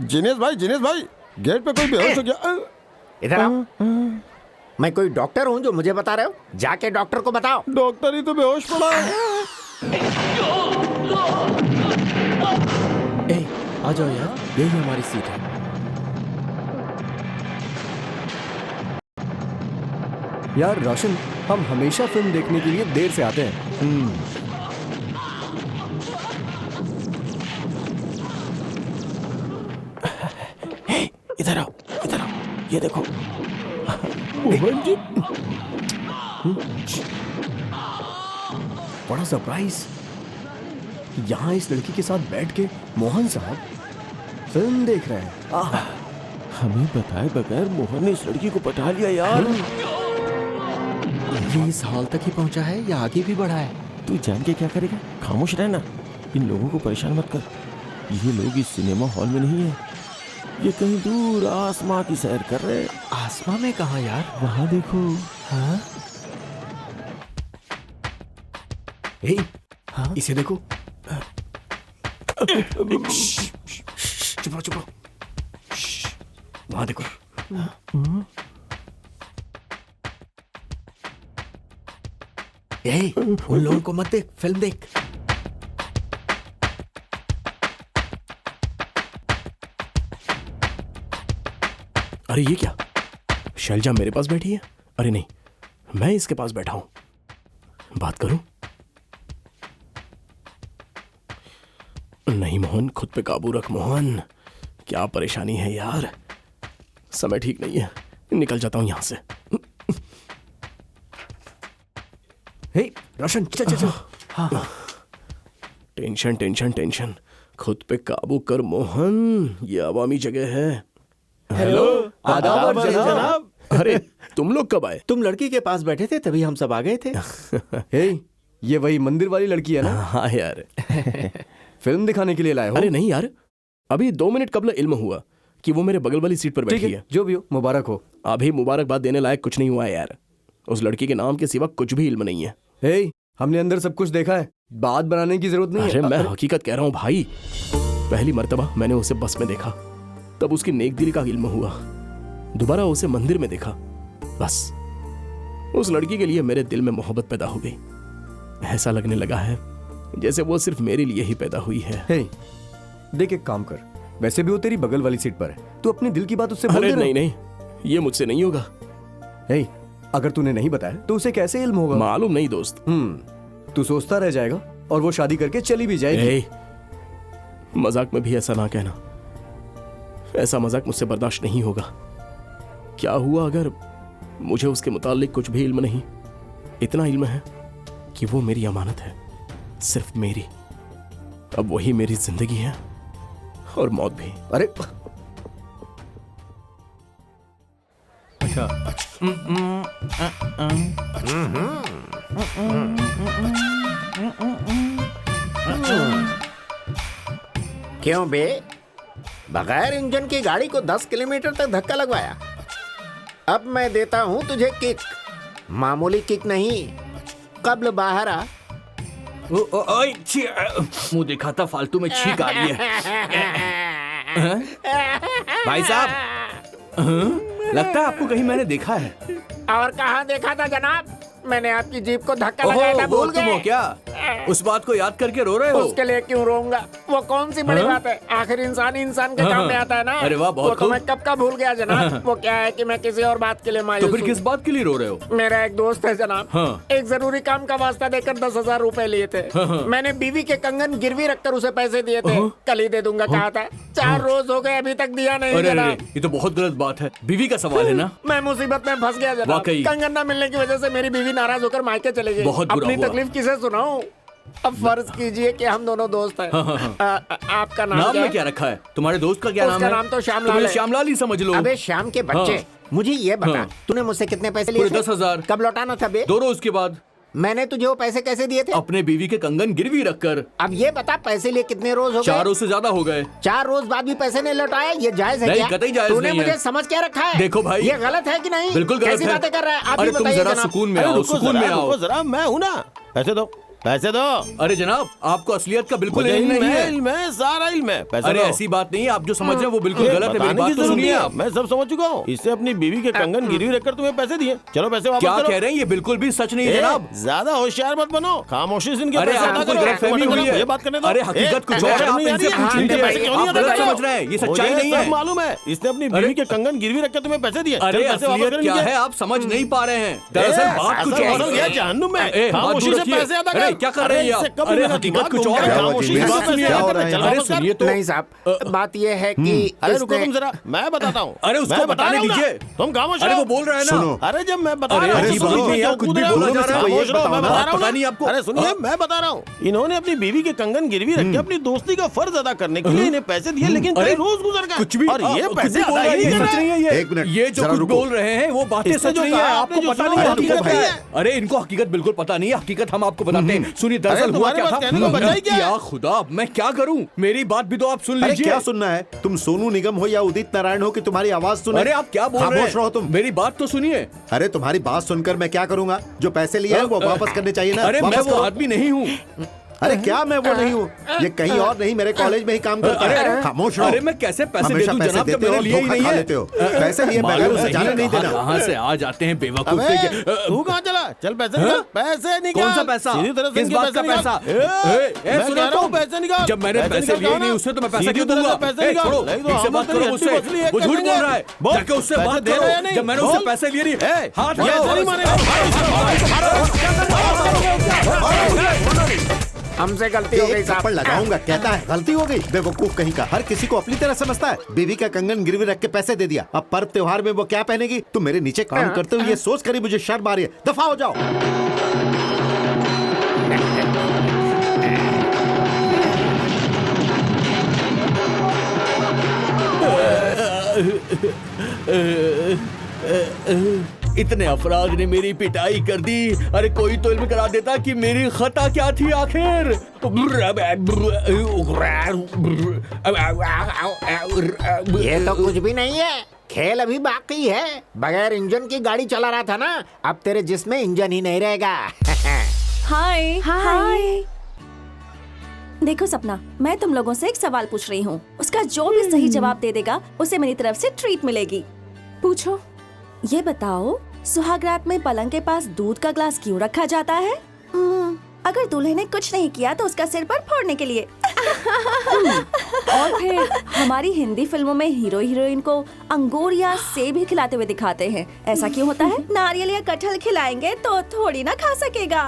जिनेश भाई, गेट पे कोई बेहोश हो गया। इधर आओ। मैं कोई डॉक्टर हूँ जो मुझे बता रहे हो? जाके डॉक्टर को बताओ। डॉक्टर ही तो बेहोश पड़ा है। ए, आ जाओ यार, यही हमारी सीट है। यार रोशन, हम हमेशा फिल्म देखने के लिए देर से आते हैं। इधर आओ, ये देखो, मोहन जी। बड़ा सरप्राइज, यहाँ इस लड़की के साथ बैठ के मोहन साहब फिल्म देख रहे हैं। हमें बताए बगैर मोहन ने इस लड़की को पटा लिया यार। ये इस हाल तक ही पहुंचा है या आगे भी बढ़ा है? तू जान के क्या करेगा? खामोश रहना, इन लोगों को परेशान मत कर। ये लोग इस सिनेमा हॉल में नहीं है, ये कहीं दूर आसमां की सैर कर रहे हैं। आसमां में कहाँ यार? वहां देखो। हाँ? हाँ? इसे देखो। चुप रहो। वहां देखो। उन लोगों को मत देख, फिल्म देख। अरे ये क्या, शैलजा मेरे पास बैठी है? अरे नहीं, मैं इसके पास बैठा हूं, बात करूं? नहीं मोहन, खुद पे काबू रख मोहन। क्या परेशानी है यार, समय ठीक नहीं है, निकल जाता हूं यहां से। हे रोशन, चल। हाँ। टेंशन, खुद पे काबू कर मोहन, ये अवामी जगह है। हेलो, आदाब जनाब। अरे तुम लोग कब आए? तुम लड़की के पास बैठे थे तभी हम सब आ गए थे। हे, ये वही मंदिर वाली लड़की है ना? हाँ यार। फिल्म दिखाने के लिए लाए हो? अरे नहीं यार, अभी 2 मिनट कबल इल्म हुआ कि वो मेरे बगल वाली सीट पर बैठी है। जो भी हो, मुबारक हो। अभी मुबारकबाद देने लायक कुछ नहीं हुआ है यार, उस लड़की के नाम के सिवा कुछ भी इल्म नहीं है। हे, हमने अंदर सब कुछ देखा है, बात बनाने की जरूरत नहीं है। अरे मैं हकीकत कह रहा हूँ भाई, पहली मर्तबा मैंने उसे बस में देखा, तब उसकी नेकदिली का इल्म हुआ। दोबारा उसे मंदिर में देखा, बस उस लड़की के लिए मेरे दिल में मोहब्बत पैदा हो गई। ऐसा लगने लगा है जैसे वो सिर्फ मेरे लिए ही पैदा हुई है। हे, देख एक काम कर, वैसे भी वो तेरी बगल वाली सीट पर है, तू अपनी दिल की बात उससे बोल दे। अरे नहीं, ये मुझसे नहीं होगा। हे, अगर तूने नहीं बताया तो उसे कैसे इल्म होगा? मालूम नहीं दोस्त। तू सोचता रह जाएगा और वो शादी करके चली भी जाएगी। मजाक में भी ऐसा ना कहना, ऐसा मजाक मुझसे बर्दाश्त नहीं होगा। क्या हुआ अगर मुझे उसके मुताल्लिक कुछ भी इल्म नहीं? इतना इल्म है कि वो मेरी अमानत है, सिर्फ मेरी। अब वही मेरी जिंदगी है और मौत भी। अरे अच्छा, क्यों बे, बगैर इंजन की गाड़ी को 10 किलोमीटर तक धक्का लगवाया? अब मैं देता हूं तुझे किक, मामूली किक नहीं, कब्ल बाहर आ। मुंह देखा था, फालतू में छींक आ रही है। भाई साहब, लगता है आपको कहीं मैंने देखा है। और कहाँ देखा था जनाब? मैंने आपकी जीप को धक्का लगाया था, भूल तुम हो गए? क्या? उस बात को याद करके रो रहे हो? उसके लिए क्यों रोऊंगा? वो कौन सी बड़ी बात है, आखिर इंसान के काम में आता है ना। अरे वाह, बहुत वो तो मैं कब का भूल गया जनाब। वो क्या है कि मैं किसी और बात के लिए मायूस तो फिर हूँ। किस बात के लिए रो रहे हो? मेरा एक दोस्त है जनाब, हाँ। एक जरूरी काम का वास्ता देकर 10,000 रुपए लिए थे। मैंने बीवी के कंगन गिरवी रखकर उसे पैसे दिए थे, कल ही दे दूंगा कहा था। 4 रोज हो गए अभी तक दिया नहीं अरे जनाब। ये तो बहुत गलत बात है, बीवी का सवाल है ना। मैं मुसीबत में फंस गया जनाब। वाकई। कंगन न मिलने की वजह से मेरी बीवी नाराज होकर मायके चले गई। बहुत बुरा अपनी हुआ। तकलीफ किसे सुनाऊं? अब फर्ज कीजिए कि हम दोनों दोस्त हैं। आपका नाम नाम क्या में है? क्या रखा है? तुम्हारे दोस्त का क्या नाम उसका है? नाम तो श्यामलाल मुझे है। श्यामलाल ही समझ लो। अबे श्याम के बच्चे, हाँ। मुझे ये बता, हाँ। तूने मुझसे कितने पैसे लिए पूरे थे? 10,000। कब लौटाना था बे? 2 रोज के बाद। मैंने तुझे वो पैसे कैसे दिए थे? अपने बीवी के कंगन गिरवी रखकर। अब ये बता, पैसे लिए कितने रोज हो 4 गए? रोज से ज्यादा हो गए। 4 रोज बाद भी पैसे नहीं लौटाए, ये जायज है नहीं, क्या? कतई जायज तूने नहीं है। मुझे समझ क्या रखा है? देखो भाई, ये गलत है कि नहीं? बिल्कुल गलत कैसी है। बातें कर रहा है? आप अरे ही तुम बताइए जरा जनाब। सुकून में आओ, सुकून में आओ। जरा, मैं हूँ ना। पैसे दो, पैसे दो। अरे जनाब, आपको असलियत का बिल्कुल मुझे इल्म नहीं है। इल्म है, सारा इल्म है। पैसे अरे दो। ऐसी बात नहीं है, आप जो समझ रहे हैं वो बिल्कुल ये गलत है। मेरी बताने बात की तो जरूरत सुनिए नहीं है, आप। मैं सब समझ चुका हूँ। इससे अपनी बीवी के कंगन गिरवी रखकर तुम्हें पैसे दिए। चलो पैसे वापस क्या करो। कह रहे हैं? ये बिल्कुल भी सच नहीं है जनाब। ज्यादा होशियार मत बनो, खामोशी से इनके अरे पैसे आपको अदा करो। गलतफहमी हुई है। ये बात करने दो। अरे हकीकत कुछ और है, आप इनसे पूछिए। आप गलत समझ रहे हैं, ये सच्चाई नहीं है। मालूम है, इसने अपनी बीवी के कंगन गिरवी रखकर तुम्हें पैसे दिए। अरे चल पैसे वापस असलियत करो क्या इनके। है आप समझ नहीं पा रहे हैं। दरअसल बात कुछ और गया है। जहन्नुम में। बात खामोशी दूर से रखिए। पैसे अदा अरे ए, क्या कर रहे हैं आप? अरे हकीकत कुछ और है। खामोशी से बात सुनिए। क्या हो रहा है यहाँ? अरे सुनिए तो। नहीं साहब, बात यह है कि अरे रुको इसने- तुम जरा, मैं बताता हूँ। अरे उसको मैं बता बताने रहा हूँ ना। दीजिए। तुम खामोश अरे रहो। वो बोल रहा है ना। सुनो। अरे जब मैं बता अरे रहा हूँ, अजीब सुनो, बात नहीं है, क्यों कुछ कूद भी रहे हो? बोला जा रहा है। खामोश रहो, मैं बता रहा हूँ पता ना। नहीं आपको। अरे सुनिए, मैं बता रहा हूँ। इन्होंने अपनी बीवी के कंगन गिरवी रख के अपनी दोस्ती का फर्ज अदा करने के लिए इन्हें पैसे दिए, लेकिन कई अरे रोज गुजर गए कुछ भी और ये कुछ भी पैसे बोल अदा रहे ही हैं, नहीं ये कर सच रहे। नहीं है। ये एक मिनट, ये जो जरा कुछ रुको। बोल रहे हैं वो बातें इसने सच जो नहीं कहा, है। आपने आपको जो पता सुना, नहीं है वो हकीकत हकीकत क्या नहीं है। अरे इनको हकीकत बिल्कुल पता नहीं है। हकीकत हम आपको बताते हैं। सुनिए अरे दरअसल हुआ तुम्हारे क्या पास था। कहने को बचा ही क्या है? क्या खुदा, अब मैं क्या करूं? मेरी बात भी तो आप सुन अरे लीजिए। क्या सुनना है? तुम सोनू निगम हो या उदित नारायण हो कि तुम्हारी आवाज सुने? अरे आप क्या बोल रहे खामोश रहो हैं? तुम। मेरी बात तो सुनिए। अरे तुम्हारी बात सुनकर मैं क्या करूंगा? जो पैसे लिए हैं वो वापस करने चाहिए ना। अरे मैं वापस वो करो। आदमी नहीं हूँ। अरे क्या मैं वो नहीं हूँ? ये कहीं और नहीं, मेरे कॉलेज में ही काम करता है। खामोश रहो। अरे मैं कैसे पैसे दे हमेशा दूं पैसे जनाब जब देते हो मैंने और लिए ही धोखा नहीं खा है। लेते हो। पैसे लिए बगैर उसे जाने नहीं देना। कहाँ से आ जाते हैं बेवकूफ अबे, से। तू कहाँ चला? चल पैसे निकाल, पैसे निकाल। कौन सा पैसा? सीधी तरह से किस इनके बात का पैसे पैसा? निकाल। मैं सुनो कह रहा तो। हूँ, पैसे निकाल। जब मैंने पैसे लिए नहीं उससे तो मैं पैसा क्यों दूंगा? पैसे निकाल। छोड़ो, नहीं तो ठीक से हम बात तो करो ये मुझसे। वसूली एक वो झूठ करेंगे। बोल रहा है। बोल, जाके उससे पैसे बात दे करो। रहे हैं नहीं? जब मैंने उससे बोल। पैसे लिए नहीं। हाथ ये लगाओ। नहीं मानेगा। हमसे गलती हो गई एक थप्पड़ साहब। लगाऊंगा, कहता है गलती हो गई। बेवकूफ कहीं का, हर किसी को अपनी तरह समझता है। बीवी का कंगन गिरवी रख के पैसे दे दिया, अब पर्व त्योहार में वो क्या पहनेगी? तुम मेरे नीचे काम करते हो ये सोच कर ही मुझे शर्म आ रही है। दफा हो जाओ। इतने अफराद ने मेरी पिटाई कर दी। अरे कोई तो इल्म करा देता कि मेरी खता क्या थी आखिर। ये तो कुछ भी नहीं है, खेल अभी बाकी है। बगैर इंजन की गाड़ी चला रहा था ना, अब तेरे जिसमें इंजन ही नहीं रहेगा। हाय हाय। देखो सपना, मैं तुम लोगों से एक सवाल पूछ रही हूँ। उसका जो भी सही जवाब दे देगा उसे मेरी तरफ से ट्रीट मिलेगी। पूछो। ये बताओ, सुहाग रात में पलंग के पास दूध का ग्लास क्यों रखा जाता है? अगर दूल्हे ने कुछ नहीं किया तो उसका सिर पर फोड़ने के लिए। और फिर हमारी हिंदी फिल्मों में हीरो हीरोइन को अंगूर या सेब ही खिलाते हुए दिखाते हैं। ऐसा क्यों होता है? नारियल या कटहल खिलाएंगे तो थोड़ी ना खा सकेगा।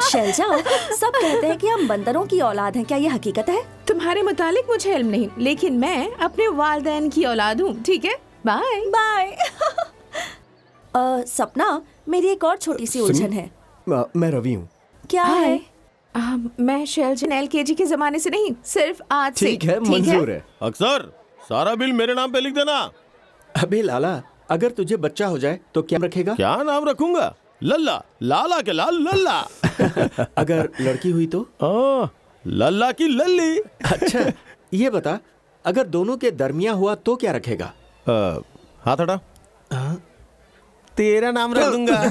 शैलजा, सब कहते हैं कि हम बंदरों की औलाद हैं, क्या ये हकीकत है? तुम्हारे मुतालिक मुझे इल्म नहीं, लेकिन मैं अपने वालिदैन की औलाद हूँ। ठीक है, बाय बाय। सपना, मेरी एक और छोटी सी उलझन है। मैं रवि हूँ। क्या है? मैं शैलजन LKG के जमाने से नहीं, सिर्फ आज से। ठीक है, मंजूर है। अक्सर सारा बिल मेरे नाम पे लिख देना। अबे लाला, अगर तुझे बच्चा हो जाए तो क्या रखेगा? क्या नाम रखूंगा? लल्ला, लाला के लाल लल्ला। अगर लड़की हुई तो? लल्ला की लल्ली। अच्छा, ये बता, अगर दोनों के दरमिया हुआ तो क्या रखेगा? हाथ हटा। तेरा नाम रख दूंगा।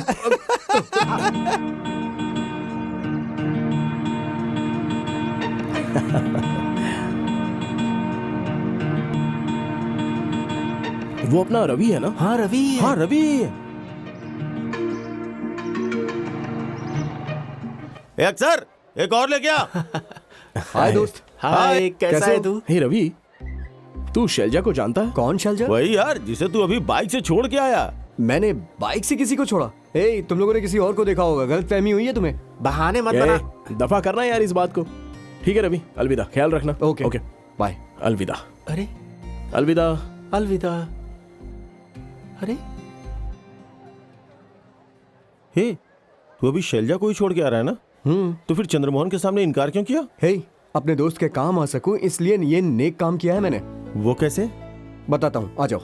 वो अपना रवि है ना? हाँ रवि। हाँ रवि। अक्सर एक और ले क्या? हाय दोस्त। हाय, कैसा है तू? हे रवि, तू शैलजा को जानता है? कौन शैलजा? वही यार जिसे तू अभी बाइक से छोड़ के आया। मैंने बाइक से किसी को छोड़ा? ए, तुम लोगों ने किसी और को देखा होगा, गलतफहमी हुई है तुम्हें। बहाने मत बना। दफा करना यार इस बात को। ठीक है रवि, अलविदा, ख्याल रखना। Okay okay, bye. अलविदा। अरे अलविदा। अलविदा। अरे हे, तू अभी शैलजा को ही छोड़ के आ रहा है ना? तो फिर चंद्रमोहन के सामने इनकार क्यों किया? हे, अपने दोस्त के काम आ सकूं इसलिए ये नेक काम किया है मैंने। वो कैसे? बताता हूँ, आ जाओ।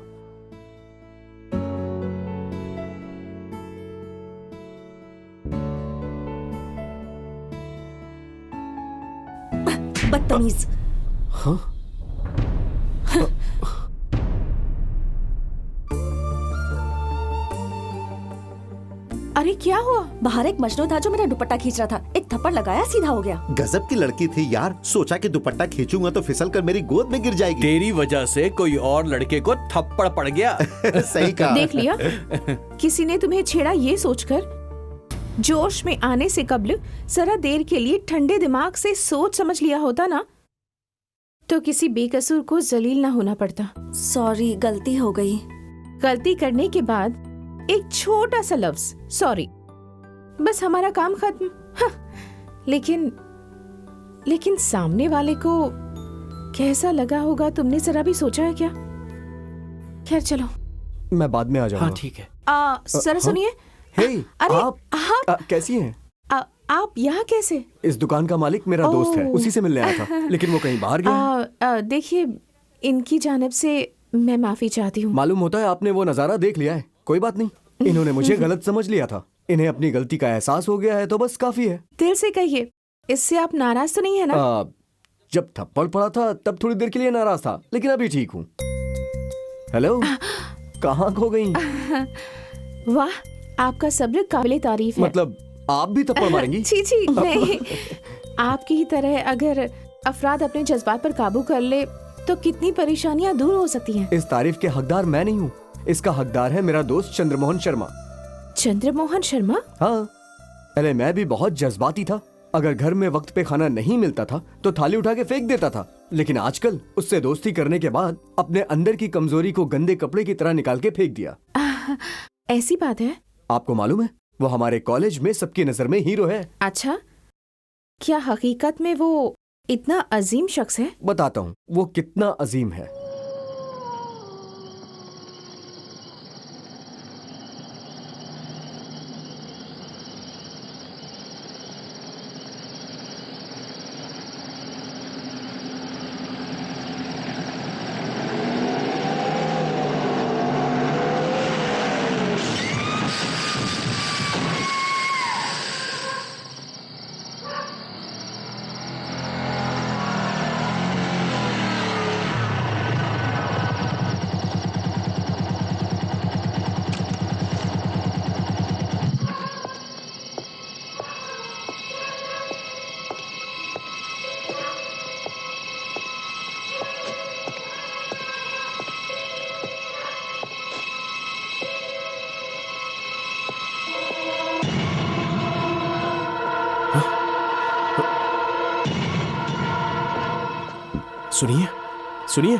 बदतमीज। हाँ? अरे क्या हुआ? बाहर एक मजनू था जो मेरा दुपट्टा खींच रहा था। एक थप्पड़ लगाया, सीधा हो गया। गजब की लड़की थी यार। सोचा कि दुपट्टा खींचूंगा तो फिसल कर मेरी गोद में गिर जाएगी। तेरी वजह से कोई और लड़के को थप्पड़ पड़ गया। सही कहा। देख लिया, किसी ने तुम्हें छेड़ा ये सोचकर। जोश में आने से कब्ल जरा देर के लिए ठंडे दिमाग से सोच समझ लिया होता ना, तो किसी बेकसूर को जलील ना होना पड़ता। सॉरी, गलती हो गई। गलती करने के बाद एक छोटा सा लफ्ज सॉरी बस हमारा काम खत्म। हाँ, लेकिन सामने वाले को कैसा लगा होगा, तुमने जरा भी सोचा है क्या? खैर चलो, मैं बाद में आ जाऊंगा। हाँ ठीक है। सर सुनिए। हे, अरे आप कैसी हैं? आप यहाँ कैसे? इस दुकान का मालिक मेरा दोस्त है, उसी से मिलने आया था, लेकिन वो कहीं बाहर गया। देखिए, इनकी जानिब से मैं माफी चाहती हूँ। मालूम होता है आपने वो नजारा देख लिया है। कोई बात नहीं, इन्होंने मुझे गलत समझ लिया था। इन्हें अपनी गलती का एहसास हो गया है तो बस काफी है। दिल से कहिए, इससे आप नाराज तो नहीं है ना? जब थप्पड़ पड़ा था तब थोड़ी देर के लिए नाराज था, लेकिन अभी ठीक हूँ। हेलो, कहाँ खो गई? वाह, आपका सब्र काबिले तारीफ है। मतलब आप भी थप्पड़ मारेंगी? छी नहीं। आपकी ही तरह अगर अफराद अपने जज्बात पर काबू कर ले तो कितनी परेशानियां दूर हो सकती हैं। इस तारीफ के हकदार मैं नहीं हूँ, इसका हकदार है मेरा दोस्त चंद्रमोहन शर्मा। चंद्रमोहन शर्मा? हाँ, पहले मैं भी बहुत जज्बाती था। अगर घर में वक्त पे खाना नहीं मिलता था तो थाली उठा के फेंक देता था, लेकिन आजकल उससे दोस्ती करने के बाद अपने अंदर की कमजोरी को गंदे कपड़े की तरह निकाल के फेंक दिया। ऐसी बात है? आपको मालूम है, वो हमारे कॉलेज में सबकी नजर में हीरो है। अच्छा, क्या हकीकत में वो इतना अजीम शख्स है? बताता हूँ वो कितना अजीम है। सुनिए सुनिए।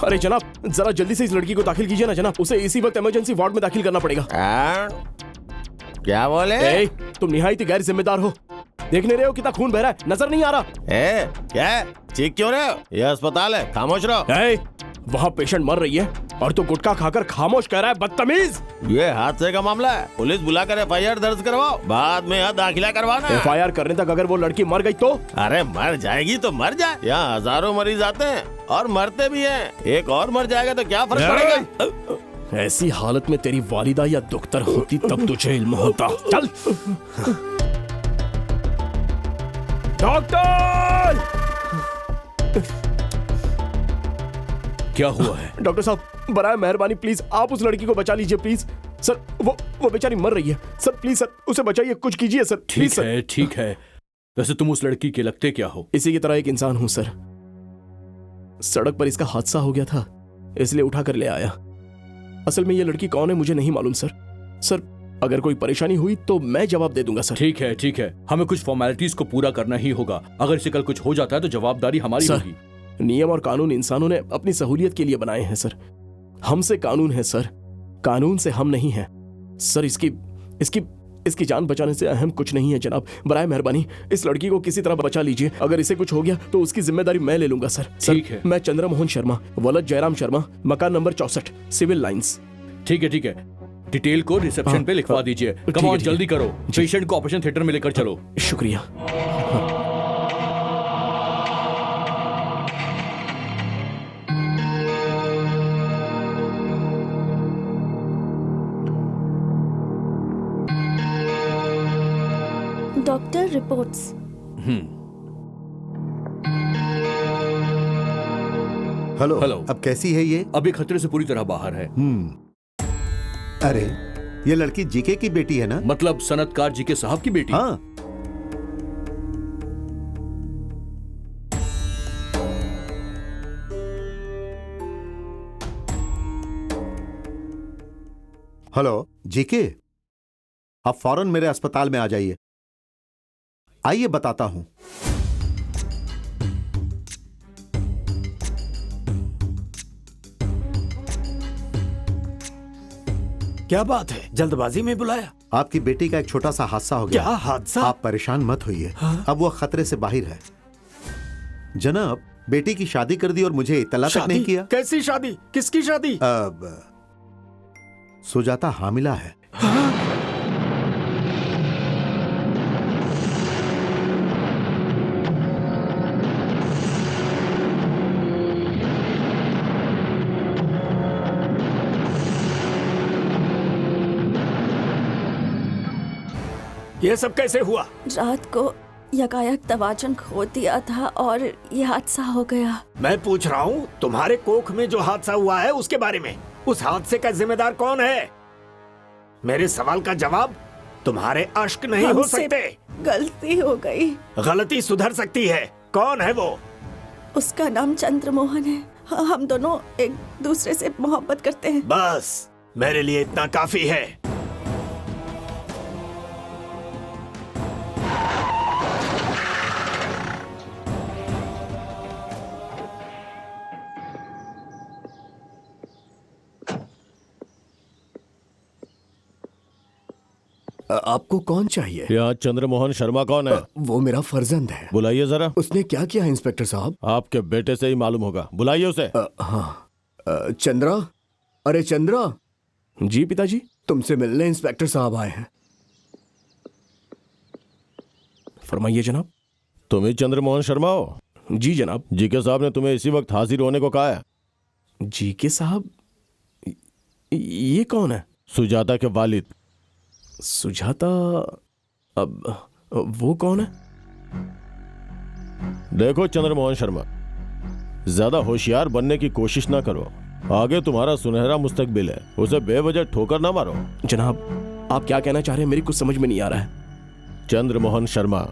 अरे जनाब, जरा जल्दी से इस लड़की को दाखिल कीजिए ना जनाब, उसे इसी वक्त इमरजेंसी वार्ड में दाखिल करना पड़ेगा। क्या बोले? तुम निहायत गैर जिम्मेदार हो। देखने रहे हो कितना खून बह रहा है, नजर नहीं आ रहा? क्या चीख क्यों रहे हो? ये अस्पताल है, खामोश रहो। वहाँ पेशेंट मर रही है और तू गुटखा खाकर खामोश कह रहा है, बदतमीज। ये हादसे का मामला है, पुलिस बुलाकर FIR दर्ज करवाओ, बाद में यहाँ दाखिला करवाना। FIR करने तक अगर वो लड़की मर गई तो? अरे मर जाएगी तो मर जाए, यहाँ हजारों मरीज आते हैं और मरते भी हैं, एक और मर जाएगा तो क्या फर्क पड़ेगा? ऐसी हालत में तेरी वालिदा या दुख्तर होती तब तुझे इल्म होता। चल डॉक्टर! क्या हुआ है? डॉक्टर साहब, बराए मेहरबानी प्लीज आप उस लड़की को बचा लीजिए प्लीज। सर वो बेचारी मर रही है सर, प्लीज सर उसे बचाइए, कुछ कीजिए सर। ठीक है। वैसे तुम उस लड़की के लगते क्या हो? इसी की तरह एक इंसान हूं सर। सड़क पर इसका हादसा हो गया था, इसलिए उठा कर ले आया। असल में ये लड़की कौन है मुझे नहीं मालूम सर। अगर कोई परेशानी हुई तो मैं जवाब दे दूंगा सर। ठीक है, हमें कुछ फॉर्मेलिटीज को पूरा करना ही होगा। अगर इसे कल कुछ हो जाता है तो जवाबदारी हमारी होगी। नियम और कानून इंसानों ने अपनी सहूलियत के लिए बनाए हैं सर। हमसे कानून है सर, कानून से हम नहीं हैं सर। इसकी जान बचाने से अहम कुछ नहीं है जनाब। बराए मेहरबानी इस लड़की को किसी तरह बचा लीजिए। अगर इसे कुछ हो गया तो उसकी जिम्मेदारी मैं ले लूंगा सर। ठीक है। मैं चंद्रमोहन शर्मा, वलद जयराम शर्मा, मकान नंबर 64, सिविल लाइंस। ठीक है, डिटेल को रिसेप्शन पे लिखवा दीजिए। कम ऑन, जल्दी करो, पेशेंट को ऑपरेशन थिएटर में लेकर चलो। शुक्रिया। Doctor reports. हेलो। हेलो। अब कैसी है ये? अभी खतरे से पूरी तरह बाहर है। अरे ये लड़की जीके की बेटी है ना? मतलब सनतकार जीके साहब की बेटी? हाँ। हेलो जीके, आप फौरन मेरे अस्पताल में आ जाइए। आइए बताता हूं। क्या बात है, जल्दबाजी में बुलाया? आपकी बेटी का एक छोटा सा हादसा हो गया। क्या हादसा? आप परेशान मत होइए। अब वो खतरे से बाहर है। जनाब, बेटी की शादी कर दी और मुझे इत्तला तक नहीं किया। कैसी शादी? किसकी शादी? अब सुजाता हामिला है। ये सब कैसे हुआ? रात को यकायक तवाचन खो दिया था और ये हादसा हो गया। मैं पूछ रहा हूँ तुम्हारे कोख में जो हादसा हुआ है उसके बारे में। उस हादसे का जिम्मेदार कौन है? मेरे सवाल का जवाब तुम्हारे अश्क नहीं हो सकते। गलती हो गई। गलती सुधर सकती है। कौन है वो? उसका नाम चंद्रमोहन है। हम दोनों एक दूसरे से मोहब्बत करते हैं। बस मेरे लिए इतना काफी है। आपको कौन चाहिए? यहाँ चंद्रमोहन शर्मा कौन है? वो मेरा फर्जंद है। बुलाइए जरा। उसने क्या किया इंस्पेक्टर साहब? आपके बेटे से ही मालूम होगा। बुलाइए उसे। हाँ। चंद्रा, अरे चंद्रा। जी पिताजी। तुमसे मिलने इंस्पेक्टर साहब आए हैं। फरमाइए जनाब। तुम ही चंद्रमोहन शर्मा हो? जी जनाब। जीके साहब ने तुम्हें इसी वक्त हाजिर होने को कहा है। जीके साहब? ये कौन है? सुजाता के वालिद। सुजाता? अब वो कौन है? देखो चंद्रमोहन शर्मा, ज्यादा होशियार बनने की कोशिश ना करो। आगे तुम्हारा सुनहरा मुस्तकबिल है, उसे बेवजह ठोकर ना मारो। जनाब, आप क्या कहना चाह रहे हैं? मेरी कुछ समझ में नहीं आ रहा है। चंद्रमोहन शर्मा,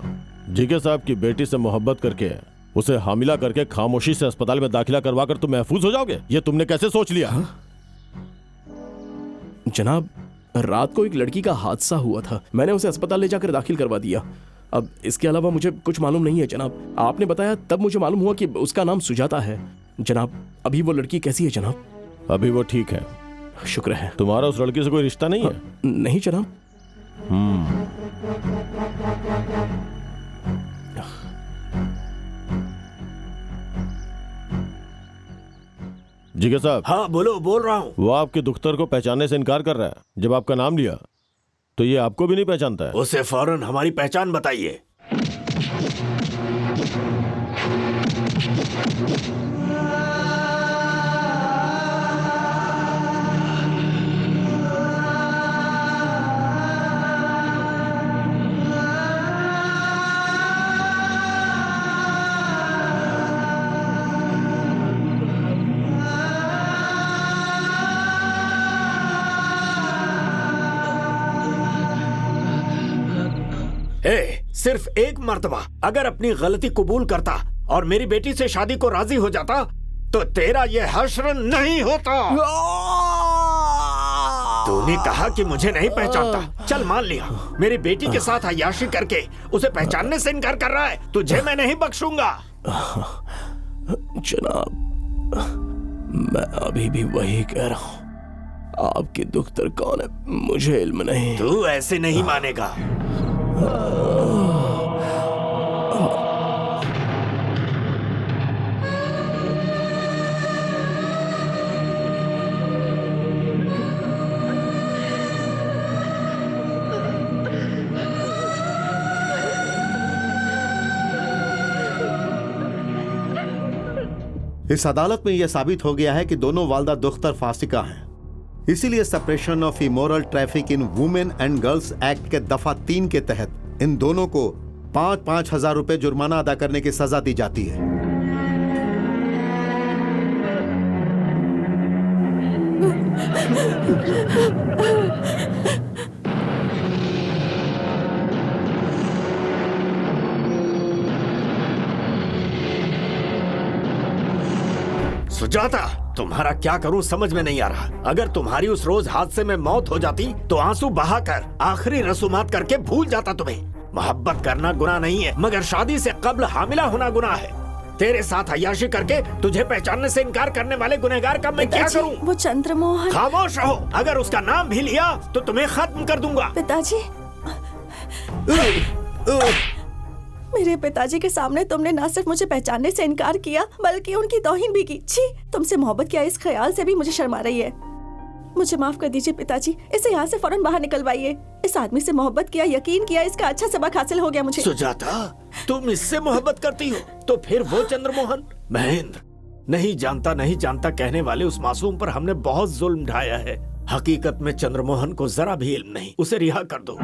जीके साहब की बेटी से मोहब्बत करके उसे हामिला करके खामोशी से अस्पताल में दाखिला करवा कर तुम महफूज हो जाओगे, ये तुमने कैसे सोच लिया? जनाब, रात को एक लड़की का हादसा हुआ था, मैंने उसे अस्पताल ले जाकर दाखिल करवा दिया। अब इसके अलावा मुझे कुछ मालूम नहीं है जनाब। आपने बताया तब मुझे मालूम हुआ कि उसका नाम सुजाता है। जनाब, अभी वो लड़की कैसी है जनाब? अभी वो ठीक है। शुक्र है। तुम्हारा उस लड़की से कोई रिश्ता नहीं है? नहीं जनाब। जीके साहब। हाँ बोलो, बोल रहा हूँ। वो आपके दुख्तर को पहचानने से इनकार कर रहा है। जब आपका नाम लिया तो ये आपको भी नहीं पहचानता है। उसे फौरन हमारी पहचान बताइए। सिर्फ एक मर्तबा अगर अपनी गलती कबूल करता और मेरी बेटी से शादी को राजी हो जाता तो तेरा ये हश्र नहीं होता। तूने कहा कि मुझे नहीं पहचानता, चल मान लिया। मेरी बेटी के साथ अय्याशी करके उसे पहचानने से इनकार कर रहा है। तुझे मैं नहीं बख्शूंगा। जनाब, मैं अभी भी वही कह रहा हूँ। आपकी दुख्तर कौन है मुझे इल्म नहीं। तू ऐसे नहीं मानेगा। इस अदालत में यह साबित हो गया है कि दोनों वालदा दुख्तर फासिका हैं। इसीलिए separation of immoral traffic in women and girls act के दफा 3 के तहत इन दोनों को 5-5 हजार रुपए जुर्माना अदा करने की सजा दी जाती है। सुजाता, तुम्हारा क्या करूं समझ में नहीं आ रहा। अगर तुम्हारी उस रोज हादसे में मौत हो जाती तो आंसू बहाकर आखिरी रसूमात करके भूल जाता तुम्हें। मोहब्बत करना गुनाह नहीं है, मगर शादी से कब्ल हामिला होना गुनाह है। तेरे साथ अय्याशी करके तुझे पहचानने से इनकार करने वाले गुनहगार का मैं क्या करूं? वो चंद्रमोहन। खामोश रहो, अगर उसका नाम भी लिया तो तुम्हें खत्म कर दूंगा। पिताजी, मेरे पिताजी के सामने तुमने न सिर्फ मुझे पहचानने से इनकार किया बल्कि उनकी तौहीन भी की। छी, तुमसे मोहब्बत किया इस ख्याल से भी मुझे शर्म आ रही है। मुझे माफ कर दीजिए पिताजी, इसे यहाँ से फौरन बाहर निकलवाइए। इस आदमी से मोहब्बत किया, यकीन किया, इसका अच्छा सबक हासिल हो गया मुझे। सुजाता, तुम इससे मोहब्बत करती हो तो फिर वो चंद्रमोहन? महेंद्र, नहीं जानता कहने वाले उस मासूम पर हमने बहुत जुल्म ढाया है। हकीकत में चंद्रमोहन को जरा भी इल्म नहीं, उसे रिहा कर दो।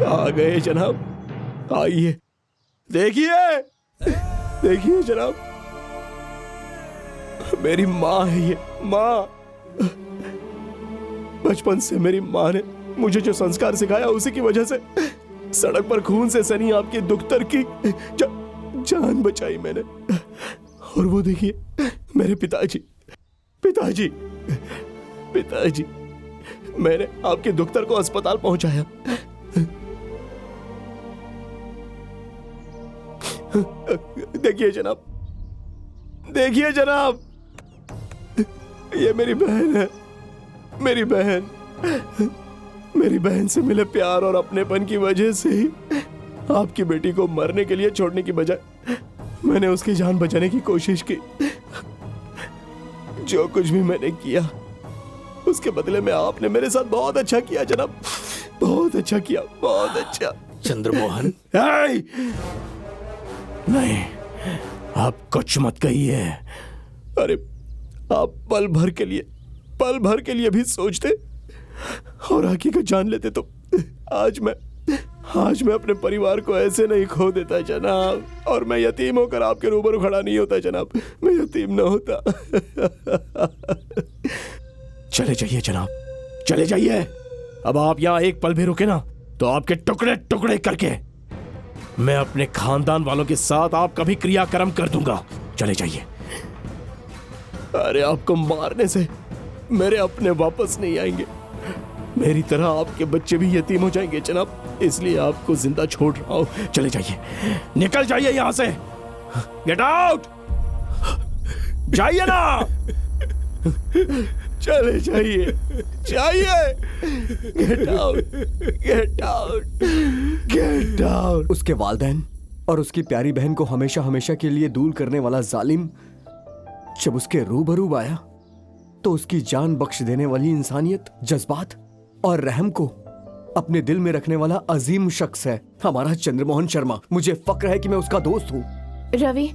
आ गए जनाब, आइए। देखिए जनाब, मेरी माँ है ये, माँ। बचपन से मेरी माँ ने मुझे जो संस्कार सिखाया उसी की वजह से सड़क पर खून से सनी आपकी दुख्तर की जान बचाई मैंने। और वो देखिए मेरे पिताजी, मैंने आपके दुख्तर को अस्पताल पहुंचाया। देखिए जनाब, ये मेरी बहन है। मेरी बहन से मिले प्यार और अपनेपन की वजह से ही आपकी बेटी को मरने के लिए छोड़ने की बजाय मैंने उसकी जान बचाने की कोशिश की। जो कुछ भी मैंने किया उसके बदले में आपने मेरे साथ बहुत अच्छा किया जनाब, बहुत अच्छा किया, बहुत अच्छा। चंद्रमोहन, नहीं, आप कुछ मत कहिए। अरे आप पल भर के लिए भी सोचते और हकीकत जान लेते तो आज मैं अपने परिवार को ऐसे नहीं खो देता जनाब, और मैं यतीम होकर आपके रूबरू खड़ा नहीं होता जनाब, मैं यतीम न होता। चले जाइए जनाब, चले जाइए। अब आप यहाँ एक पल भी रुके ना तो आपके टुकड़े टुकड़े करके मैं अपने खानदान वालों के साथ आपका भी क्रियाक्रम कर दूंगा। चले जाइए। अरे आपको मारने से मेरे अपने वापस नहीं आएंगे, मेरी तरह आपके बच्चे भी यतीम हो जाएंगे जनाब, इसलिए आपको जिंदा छोड़ रहा हूं। चले जाइए, निकल जाइए यहां से, गेट आउट, जाइए ना, चले जाइए, जाइए। Get out, get out, get out. उसके वालिदैन और उसकी प्यारी बहन को हमेशा हमेशा के लिए दूर करने वाला जालिम जब उसके रूबरू आया तो उसकी जान बख्श देने वाली इंसानियत, जज्बात और रहम को अपने दिल में रखने वाला अजीम शख्स है हमारा चंद्रमोहन शर्मा। मुझे फक्र है कि मैं उसका दोस्त हूँ। रवि,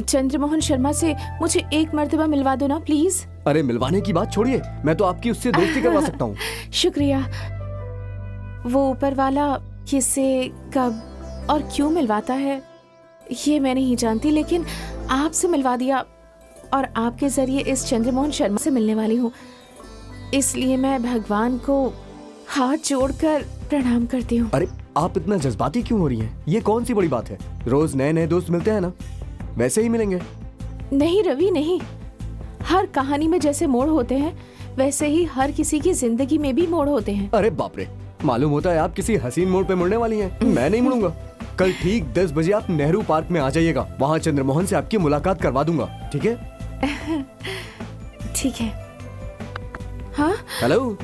चंद्रमोहन शर्मा से मुझे एक मर्तबा मिलवा दो ना प्लीज। अरे मिलवाने की बात छोड़िए, मैं तो आपकी उससे दोस्ती करवा सकता हूँ। शुक्रिया। वो ऊपर वाला किससे, कब और क्यों मिलवाता है ये मैं नहीं जानती, लेकिन आपसे मिलवा दिया और आपके जरिए इस चंद्रमोहन शर्मा से मिलने वाली हूँ, इसलिए मैं भगवान को हाथ जोड़कर प्रणाम करती हूँ। अरे आप इतना जज्बाती क्यों हो रही हैं? ये कौन सी बड़ी बात है? रोज नए नए दोस्त मिलते हैं ना, वैसे ही मिलेंगे। नहीं रवि, नहीं। हर कहानी में जैसे मोड़ होते हैं वैसे ही हर किसी की जिंदगी में भी मोड़ होते हैं। अरे बाप रे, मालूम होता है आप किसी हसीन मोड़ पे मुड़ने वाली हैं। मैं नहीं मुड़ूंगा। कल ठीक 10 बजे आप नेहरू पार्क में आ जाइएगा, वहाँ चंद्रमोहन से आपकी मुलाकात करवा दूंगा, ठीक है? ठीक है। हाँ हेलो,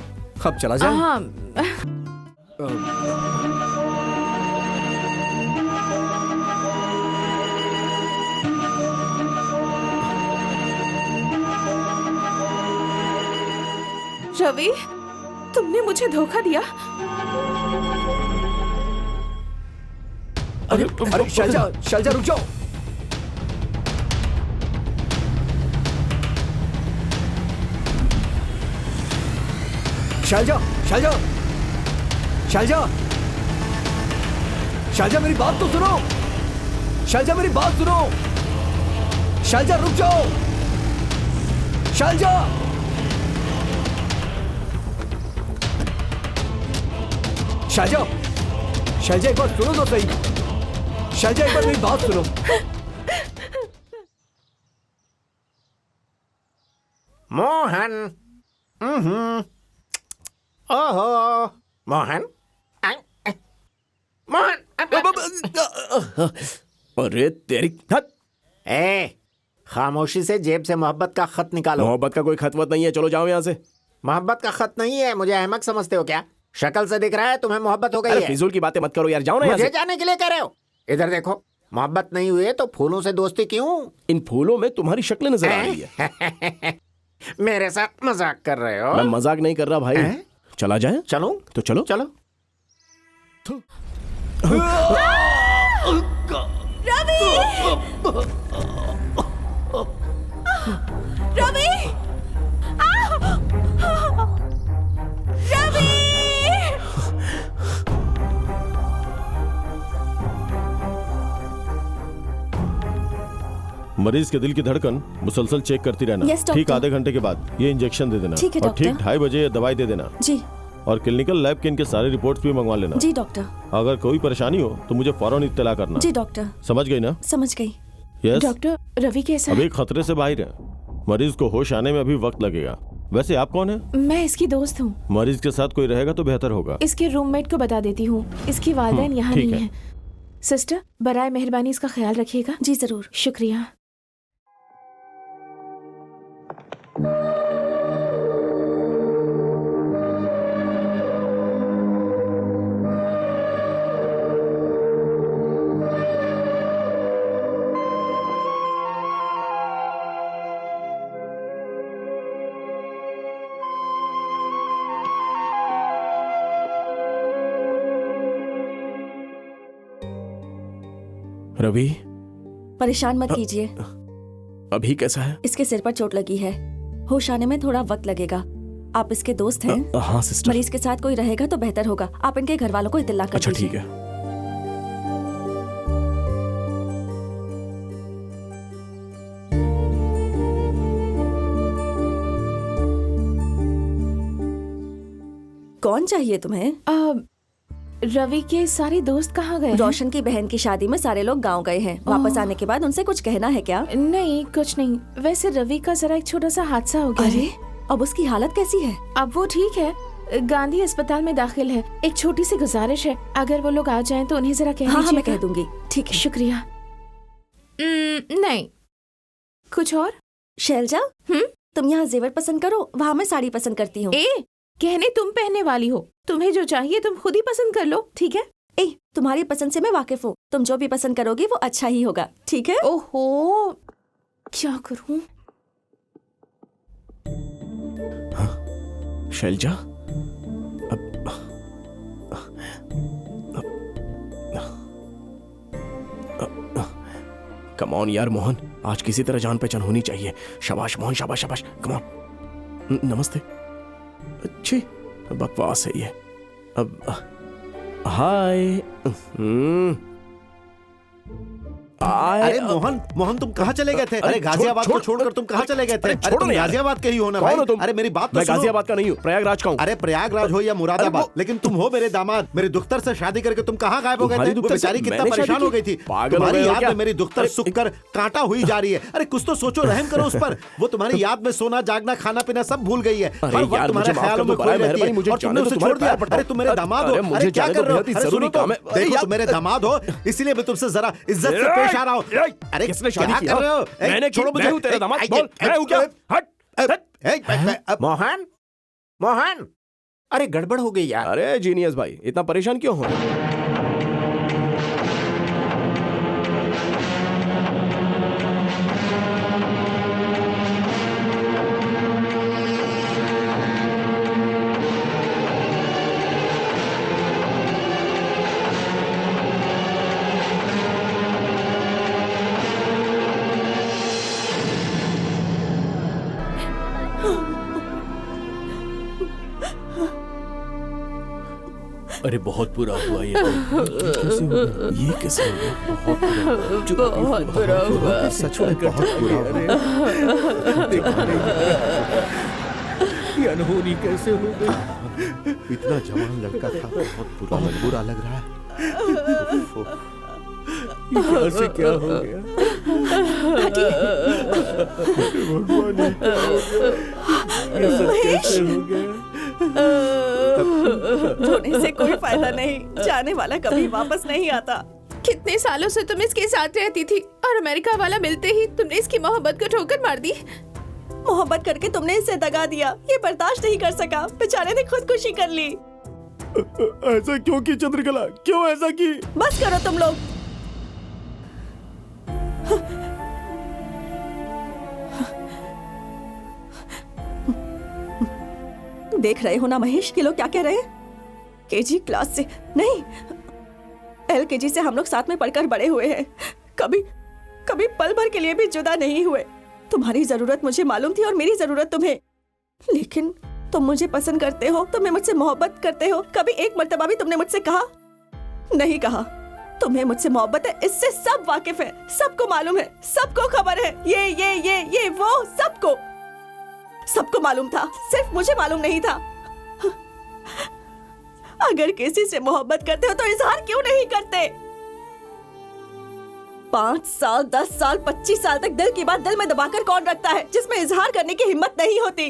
अब चला जाए। हाँ। रवि, तुमने मुझे धोखा दिया। अरे शैलजा, शैलजा रुक जाओ। शैलजा, शैलजा, शैलजा, शैलजा मेरी बात तो सुनो। शैलजा मेरी बात सुनो। शैलजा रुक जाओ। शैलजा, शैलजा, शैलजा एक बार सुनो तो सही। शैलजा एक बार मेरी बात सुनो। मोहन, ओहो, मोहन, मोहन। अरे तेरी ए, खामोशी से जेब से मोहब्बत का खत निकालो। मोहब्बत का कोई खत वत नहीं है, चलो जाओ यहाँ से। मोहब्बत का खत नहीं है, मुझे अहमक समझते हो क्या? शक्ल से दिख रहा है तुम्हें मोहब्बत हो गई अरे है। फिजूल की बातें मत करो यार, जाओ ना यहाँ मुझे से। जाने के लिए कह रहे हो? इधर देखो, मोहब्बत नहीं हुई है तो फूलों से दोस्ती क्यों? इन फूलों में तुम्हारी शक्ल नजर आ रही है। मेरे साथ मजाक कर रहे हो? मैं मजाक नहीं कर रहा भाई। चला जाए? चलो तो चलो चलो। रवि, रवि! मरीज के दिल की धड़कन मुसलसल चेक करती रहना। Yes, ठीक डॉक्टर। आधे घंटे के बाद ये इंजेक्शन दे देना। ठीक है, और डॉक्टर। ठीक 2:30 बजे ये दवाई दे देना। जी और क्लिनिकल लैब के इनके सारे रिपोर्ट्स भी मंगवा लेना। जी डॉक्टर। अगर कोई परेशानी हो तो मुझे फौरन इत्तला करना। जी डॉक्टर। समझ गई ना? समझ गई। यस। डॉक्टर, रवि कैसा है? अभी खतरे से बाहर है, मरीज को होश आने में अभी वक्त लगेगा। वैसे आप कौन है? मैं इसकी दोस्त हूँ। मरीज के साथ कोई रहेगा तो बेहतर होगा। इसके रूममेट को बता देती हूँ, इसकी वालिदैन यहाँ ठीक नहीं है। है। सिस्टर, बराए मेहरबानी इसका ख्याल रखिएगा। जी जरूर। शुक्रिया। रवि, परेशान मत कीजिए, अभी कैसा है? इसके सिर पर चोट लगी है, होश आने में थोड़ा वक्त लगेगा। आप इसके दोस्त हैं? हाँ सिस्टर। मरीज के साथ कोई रहेगा तो बेहतर होगा। आप इनके घर वालों को इत्तला कर अच्छा दीजिए। ठीक है। कौन चाहिए तुम्हें? रवि के सारे दोस्त कहाँ गए हैं? रोशन की बहन की शादी में सारे लोग गांव गए हैं। वापस आने के बाद उनसे कुछ कहना है क्या? नहीं, कुछ नहीं। वैसे रवि का जरा एक छोटा सा हादसा हो गया अरे है। अब उसकी हालत कैसी है? अब वो ठीक है, गांधी अस्पताल में दाखिल है। एक छोटी सी गुजारिश है, अगर वो लोग आ जाएं तो उन्हें जरा कह हाँ, मैं दीजिएगा। कह दूंगी। ठीक है। शुक्रिया। नहीं, कुछ और? शैलजा, तुम यहाँ जेवर पसंद करो, वहाँ मैं साड़ी पसंद करती हूँ। ए, गहने तुम पहनने वाली हो, तुम्हें जो चाहिए तुम खुद ही पसंद कर लो, ठीक है? ए, तुम्हारी पसंद से मैं वाकिफ हूँ, तुम जो भी पसंद करोगी वो अच्छा ही होगा, ठीक है? ओहो, क्या करूँ? शैलजा, कम ऑन यार मोहन, आज किसी तरह जान पहचान होनी चाहिए। शाबाश मोहन, शाबाश शाबाश, कम ऑन। नमस्ते। अच्छी बकवास है ये। अब हाय। अरे मोहन, मोहन तुम कहाँ चले गए थे? अरे गाजियाबाद को छोड़कर तुम कहाँ चले गए थे? अरे तुम गाजियाबाद के ही हो ना भाई? अरे मेरी बात तो मैं सुनो। गाजियाबाद का नहीं हूँ, प्रयागराज का हूँ। अरे प्रयागराज हो या मुरादाबाद, लेकिन तुम हो मेरे दामाद। मेरी दुख्तर से शादी करके तुम कहाँ गायब हो गए थे? वो बेचारी कितना परेशान हो गई थी। तुम्हारी याद में मेरी दुख्तर सूख कर कांटा हुई जा रही है। अरे कुछ तो सोचो, रहम करो उस पर। वो तुम्हारी याद में सोना, जागना, खाना पीना सब भूल गई है। हर वक्त तुम्हारे ख्यालों में खोई रहती है और तुमने उसे छोड़ दिया। अरे तुम मेरे दामाद हो, अरे क्या कर रहे हो? अरे सुनो तो, देखो तुम मेरे दामाद हो, इसीलिए मैं तुमसे जरा इज्जत से पेश आ रहा हूँ। अरे किसने शादी क्या की? कर रहे हो? मैंने छोड़ो, मुझे हूँ तेरा दामाद। बोल, मैं हूँ क्या? हट। मोहन, मोहन, अरे गड़बड़ हो गई यार। अरे जीनियस भाई, इतना परेशान क्यों हो? अरे बहुत बुरा हुआ ये। कैसे हो गया? ये कैसे हो गया? बहुत बुरा हुआ। सच में बहुत बुरा हुआ। ये अनहोनी कैसे हो गई? इतना जवान लड़का था, बहुत बुरा लग रहा है। ये क्या से क्या हो गया? भगवान, ये क्या हो गया? ये सब कैसे हो गया? रोने से कोई फायदा नहीं, जाने वाला कभी वापस नहीं आता। कितने सालों से तुम इसके साथ रहती थी और अमेरिका वाला मिलते ही तुमने इसकी मोहब्बत को ठोकर मार दी। मोहब्बत करके तुमने इसे दगा दिया, ये बर्दाश्त नहीं कर सका, बेचारे ने खुदकुशी कर ली। ऐसा क्यों की चंद्रकला? क्यों ऐसा की? बस करो तुम लोग। देख रहे हो ना महेश, ये लोग क्या कह रहे हैं? केजी क्लास से नहीं, LKG से हम लोग साथ में पढ़कर बड़े हुए हैं। कभी कभी पल भर के लिए भी जुदा नहीं हुए। तुम्हारी जरूरत मुझे मालूम थी और मेरी जरूरत तुम्हें, लेकिन तुम मुझे पसंद करते हो, तुम्हें मुझसे मोहब्बत करते हो। कभी एक मर्तबा भी तुमने मुझसे कहा नहीं? कहा तुम्हें मुझसे मोहब्बत है, इससे सब वाकिफ है, सबको मालूम है, सबको खबर है। ये वो सबको मालूम था, सिर्फ मुझे मालूम नहीं था। अगर किसी से मोहब्बत करते हो तो इजहार क्यों नहीं करते? 5 साल, 10 साल, 25 साल तक दिल की बात दिल में दबाकर कौन रखता है, जिसमें इजहार करने की हिम्मत नहीं होती?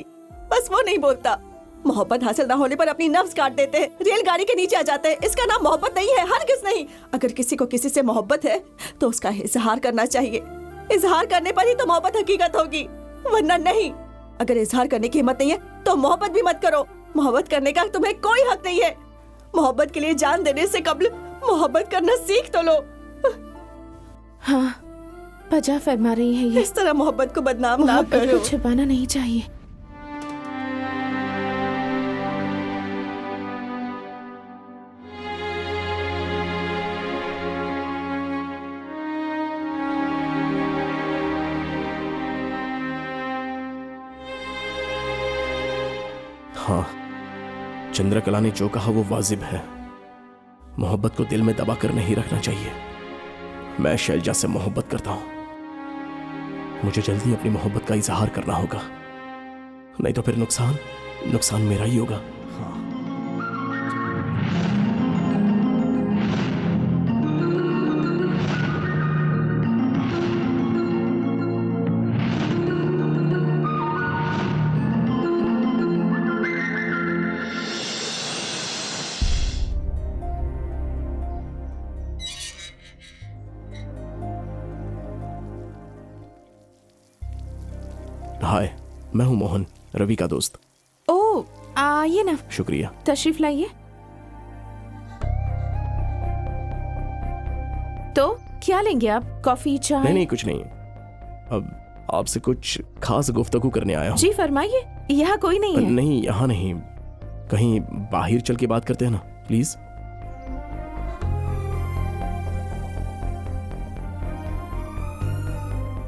बस वो नहीं बोलता। मोहब्बत हासिल ना होने पर अपनी नफ्स काट देते हैं, रेलगाड़ी के नीचे आ जाते हैं। इसका नाम मोहब्बत नहीं है, हरगिज़ नहीं। अगर किसी को किसी से मोहब्बत है तो उसका इजहार करना चाहिए। इजहार करने पर ही तो मोहब्बत हकीकत होगी, वरना नहीं। अगर इजहार करने की हिम्मत नहीं है तो मोहब्बत भी मत करो। मोहब्बत करने का तुम्हें कोई हक नहीं है। मोहब्बत के लिए जान देने से कबल मोहब्बत करना सीख तो लो। हाँ, बजा फरमा रही है ये। इस तरह मोहब्बत को बदनाम ना मोहब्बत करो। को छुपाना नहीं चाहिए। हाँ, चंद्रकला ने जो कहा वो वाजिब है। मोहब्बत को दिल में दबा कर नहीं रखना चाहिए। मैं शैलजा से मोहब्बत करता हूं। मुझे जल्दी अपनी मोहब्बत का इजहार करना होगा, नहीं तो फिर नुकसान मेरा ही होगा। हाय, मैं हूँ मोहन, रवि का दोस्त। ओ, आइए ना, शुक्रिया। तशरीफ लाइए। तो क्या लेंगे आप? कॉफी, चाय? नहीं नहीं, कुछ नहीं। अब आपसे कुछ खास गुफ्तगू करने आया हूँ। जी फरमाइए, यहाँ कोई नहीं है। नहीं, यहाँ नहीं, कहीं बाहर चल के बात करते हैं ना, प्लीज।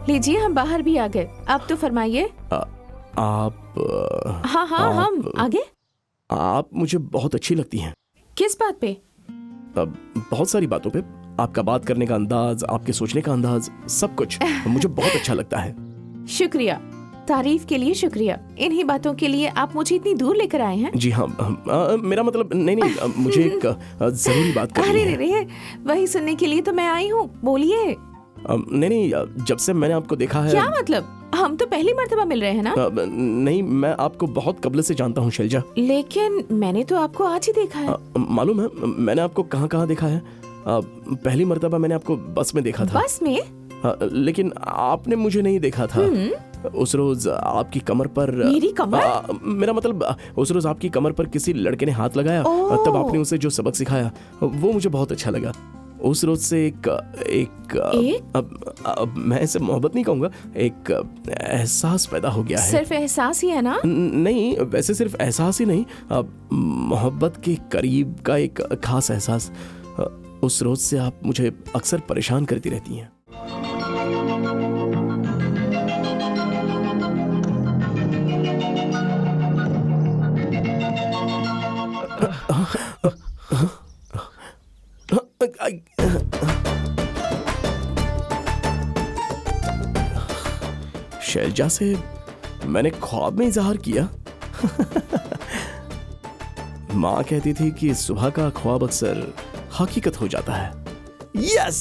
लीजिए, हम बाहर भी आ गए। अब तो फरमाइए। आप हाँ हाँ, हम आगे। आप मुझे बहुत अच्छी लगती हैं। किस बात पे? बहुत सारी बातों पे। आपका बात करने का अंदाज, आपके सोचने का अंदाज, सब कुछ मुझे बहुत अच्छा लगता है। शुक्रिया, तारीफ के लिए शुक्रिया। इन्हीं बातों के लिए आप मुझे इतनी दूर लेकर आए हैं? जी हाँ, मेरा मतलब नहीं, मुझे एक जरूरी बात करनी है। अरे, वही सुनने के लिए तो मैं आई हूँ, बोलिए। नहीं, जब से मैंने आपको देखा है। क्या मतलब? हम तो पहली मर्तबा मिल रहे हैं ना? नहीं, मैं आपको बहुत कबल से जानता हूँ शैलजा। लेकिन मैंने तो आपको आज ही देखा है। मालूम है मैंने आपको कहाँ कहाँ देखा है? पहली मर्तबा मैंने आपको बस में देखा था। बस में? लेकिन आपने मुझे नहीं देखा था। उस रोज आपकी कमर पर। मेरी कमर? मेरा मतलब उस रोज आपकी कमर पर किसी लड़के ने हाथ लगाया, तब आपने उसे जो सबक सिखाया वो मुझे बहुत अच्छा लगा। उस रोज से एक अब मैं इसे मोहब्बत नहीं कहूँगा, एक एहसास पैदा हो गया है। सिर्फ एहसास ही है ना? नहीं, वैसे सिर्फ एहसास ही नहीं, मोहब्बत के करीब का एक खास एहसास। उस रोज से आप मुझे अक्सर परेशान करती रहती हैं। शैलजा से मैंने ख्वाब में इजहार किया। माँ कहती थी कि सुबह का ख्वाब अक्सर हकीकत हो जाता है। यस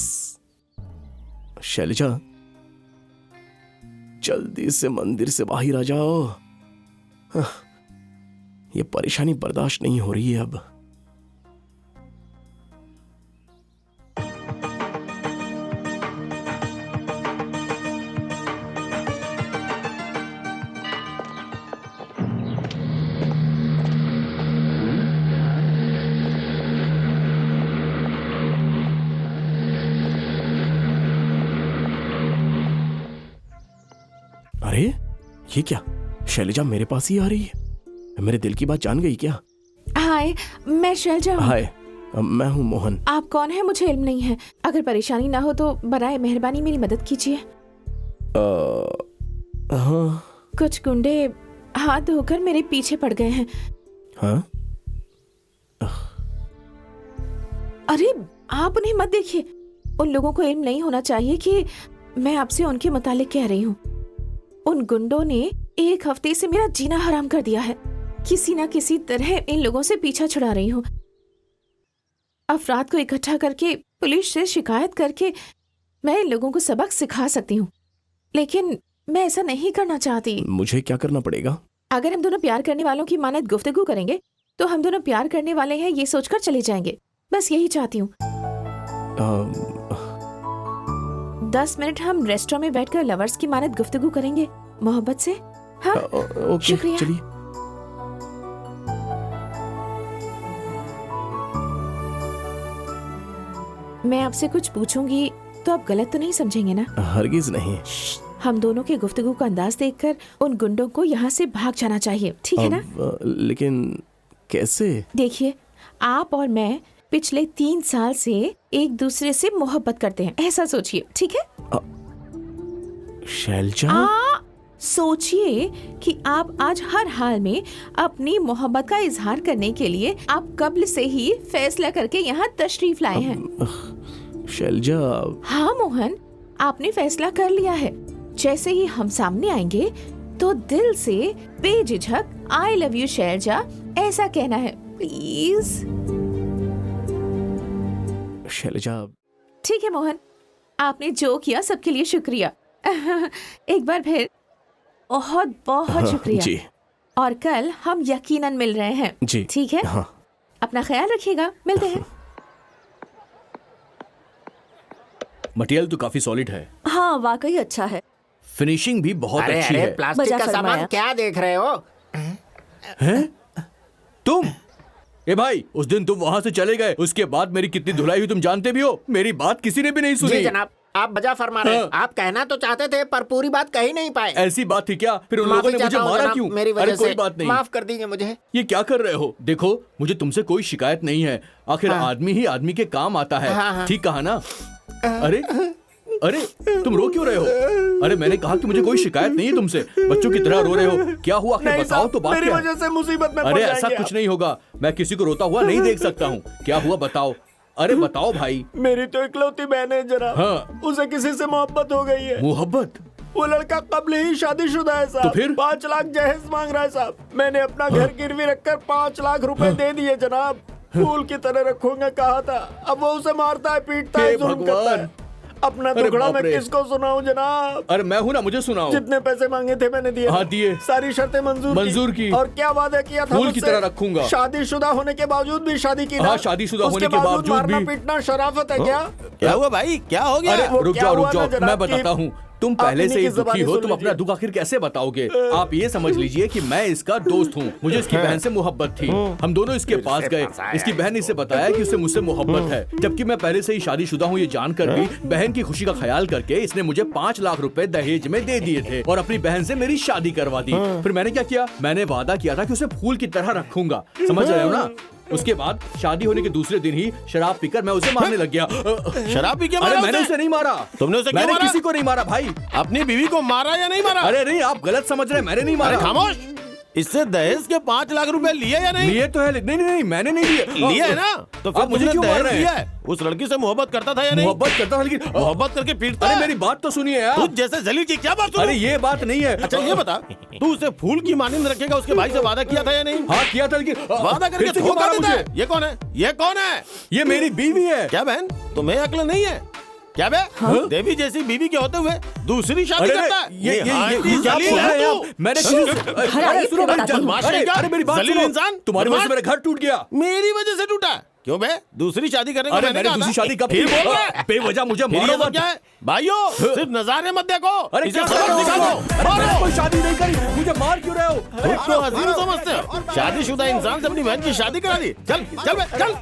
शैलजा, जल्दी से मंदिर से बाहर आ जाओ। ये परेशानी बर्दाश्त नहीं हो रही है अब। अरे ये क्या, शैलजा मेरे पास ही आ रही है? मेरे दिल की बात जान गई क्या? हाय, मैं शैलजा हूँ। हाय, मैं हूँ मोहन। आप कौन है मुझे इल्म नहीं है। अगर परेशानी ना हो तो बराए मेहरबानी मेरी मदद कीजिए। हाँ। कुछ गुंडे हाथ धोकर मेरे पीछे पड़ गए हैं। हाँ? अरे आप उन्हें मत देखिए। उन लोगों को इल्म नहीं होना चाहिए कि मैं आपसे उनके मुतालिक कह रही हूँ। उन गुंडों ने एक हफ्ते से मेरा जीना हराम कर दिया है। किसी ना किसी तरह इन लोगों से पीछा छुड़ा रही हूँ। अफराद को इकट्ठा करके पुलिस से शिकायत करके मैं इन लोगों को सबक सिखा सकती हूँ, लेकिन मैं ऐसा नहीं करना चाहती। मुझे क्या करना पड़ेगा? अगर हम दोनों प्यार करने वालों की मानद गुफ्तगू करेंगे तो हम दोनों प्यार करने वाले हैं ये सोचकर चले जाएंगे। बस यही चाहती हूँ। 10 मिनट हम रेस्टोरेंट में बैठकर लवर्स की मानद गुफ्तगू करेंगे, मोहब्बत से। हाँ, ओके, शुक्रिया। चलिए। मैं आपसे कुछ पूछूंगी तो आप गलत तो नहीं समझेंगे ना? हरगिज नहीं। हम दोनों के गुफ्तगू का अंदाज देखकर उन गुंडों को यहाँ से भाग जाना चाहिए, ठीक है ना? लेकिन कैसे? देखिए, आप और मैं पिछले 3 साल से एक दूसरे से मोहब्बत करते हैं, ऐसा सोचिए, ठीक है? शैलजा, सोचिए कि आप आज हर हाल में अपनी मोहब्बत का इजहार करने के लिए आप कब्ल से ही फैसला करके यहाँ तशरीफ लाए हैं। शैलजा। हाँ मोहन, आपने फैसला कर लिया है। जैसे ही हम सामने आएंगे तो दिल से बेझिझक आई लव यू शैलजा ऐसा कहना है, प्लीज। शैलजा। ठीक है मोहन, आपने जो किया सबके लिए शुक्रिया। एक बार फिर बहुत बहुत शुक्रिया। जी। और कल हम यकीनन मिल रहे हैं। जी। ठीक है? हाँ। अपना ख्याल रखिएगा, मिलते हैं। मटेरियल तो काफी सॉलिड है। हाँ वाकई अच्छा है। फिनिशिंग भी बहुत अरे अच्छी अरे है। प्लास्टिक बजा का सामान फरमाया। क्या देख रहे हो? तुम ए भाई, उस दिन तुम वहां से चले गए, उसके बाद मेरी कितनी धुलाई हुई तुम जानते भी हो। मेरी बात किसी ने भी नहीं जी सुनी। जनाब, आप बजा फरमा रहे हैं। हाँ। आप कहना तो चाहते थे पर पूरी बात कह ही नहीं पाए। ऐसी बात थी क्या? फिर उन लोगों माफी ने मुझे चाहता हूं मारा जनाब, क्यों? मेरी अरे वजह कोई से बात नहीं, माफ कर दीजिए मुझे। ये क्या कर रहे हो? देखो, मुझे तुमसे कोई शिकायत नहीं है। आखिर हाँ। आदमी ही आदमी के काम आता है। हाँ, हाँ। ठीक कहा ना? अरे अरे तुम रो क्यों रहे हो? अरे मैंने कहा कि मुझे कोई शिकायत नहीं है तुमसे। बच्चों की तरह रो रहे हो, क्या हुआ? आखिर बताओ तो बात मेरी क्या है? वजह से मुसीबत में अरे पड़ ऐसा जाएंगे कुछ नहीं होगा, मैं किसी को रोता हुआ नहीं देख सकता हूँ। क्या हुआ बताओ? अरे बताओ भाई। आप। मेरी तो इकलौती बहन है जनाब। हाँ। उसे किसी से मोहब्बत हो गई है। मोहब्बत? वो लड़का कबल ही शादीशुदा है साहब। तो फिर? 5 लाख जहेज मांग रहा है साहब। मैंने अपना घर गिरवी रखकर 5 लाख रुपए दे दिए जनाब। फूल की तरह रखूंगा कहा था। अब वो उसे मारता है, पीटता है, हे जुल्म करता भगवान। है। अपना अरे दुखड़ा बाप मैं रे। किसको सुनाऊं जनाब? अरे मैं हूं ना, मुझे सुनाओ। जितने पैसे मांगे थे मैंने दिए। हाँ, दिए। सारी शर्तें मंजूर की। और क्या वादा किया था फूल की मुझसे? तरह रखूंगा। शादीशुदा होने के बावजूद भी शादी की ना। हाँ, शादीशुदा उसके होने के बावजूद मारना भी। पीटना शराफत है क्या? क्या हुआ भाई, क्या हो गया? अरे वो रुक क्या जाओ हुआ रुक ना जाओ, जनाब मैं कि बताता हूँ। तुम आप पहले इन्हीं से ही की दुखी ज़बानी हो, सुन तुम अपना लीजिए। दुख आखिर कैसे बताओगे? आप ये समझ लीजिए कि मैं इसका दोस्त हूँ, मुझे इसकी बहन से मोहब्बत थी। हम दोनों इसके पास गए, फंसाया इसकी बहन ने इसे बताया कि उसे मुझसे मोहब्बत है, जबकि मैं पहले से ही शादीशुदा हूँ। ये जानकर भी बहन की खुशी का ख्याल करके इसने मुझे 5 लाख रुपए दहेज में दे दिए थे और अपनी बहन से मेरी शादी करवा दी। फिर मैंने क्या किया? मैंने वादा किया था कि उसे फूल की तरह रखूंगा, समझ रहे हो ना? उसके बाद शादी होने के दूसरे दिन ही शराब पीकर मैं उसे मारने लग गया। शराब पी के अरे मारा मैंने उसे? उसे नहीं मारा। तुमने उसे क्यों मैंने मारा? किसी को नहीं मारा भाई। अपनी बीवी को मारा या नहीं मारा? अरे नहीं, आप गलत समझ रहे हैं, मैंने नहीं अरे मारा। खामोश। इससे दहेज के 5 लाख रुपए लिए या नहीं? लिए तो है, नहीं नहीं नहीं, मैंने नहीं लिए। लिए है ना? तो फिर आप मुझे तुमने क्यों मार दहेज रहे हैं? लिया है? उस लड़की से मोहब्बत करता था या नहीं? मोहब्बत करता था लेकिन मोहब्बत करके पीटता अरे है? मेरी बात तो सुनिए यार। तुझ जैसे जलील की क्या बात सुनूं? अरे ये बात नहीं है। अच्छा ये बता, तू उसे फूल की मानिंद रखेगा, उसके भाई से वादा किया था या नहीं? हाँ किया था, लेकिन वादा फिर करके से क्यों धोखा मारा देता है? मुझे? ये कौन है? ये कौन है? ये मेरी बीवी है। क्या बहन, तुम्हें अक्ल नहीं है क्या बे? देवी जैसी बीवी के होते हुए दूसरी शादी अरे करता है? ये आंटी क्या जलील बोल है रहे हैं तू। आप? मैंने हराइए, सुनो फिर मेरी बताता हूँ। अरे मेरी बात जलील सुनो। इंसान, तुम्हारी वजह से बदमाश। मेरा घर टूट गया। मेरी वजह से टूटा? क्यों बे? दूसरी शादी करने को अरे मैंने मैंने कहा दूसरी था। शादी कब फिर की? बोल रहा है? बेवजह मुझे फिर ये मारो सब मत। क्या है? भाइयों सिर्फ नजारे मत देखो, अरे इसे क्या सबक सिखा दो। अरे मैंने कोई शादी नहीं करी, मुझे मार क्यों रहे हो? खुद को हसीन समझते हो? शादीशुदा इंसान से अपनी बहन की शादी करा दी? चल चल बे, चल।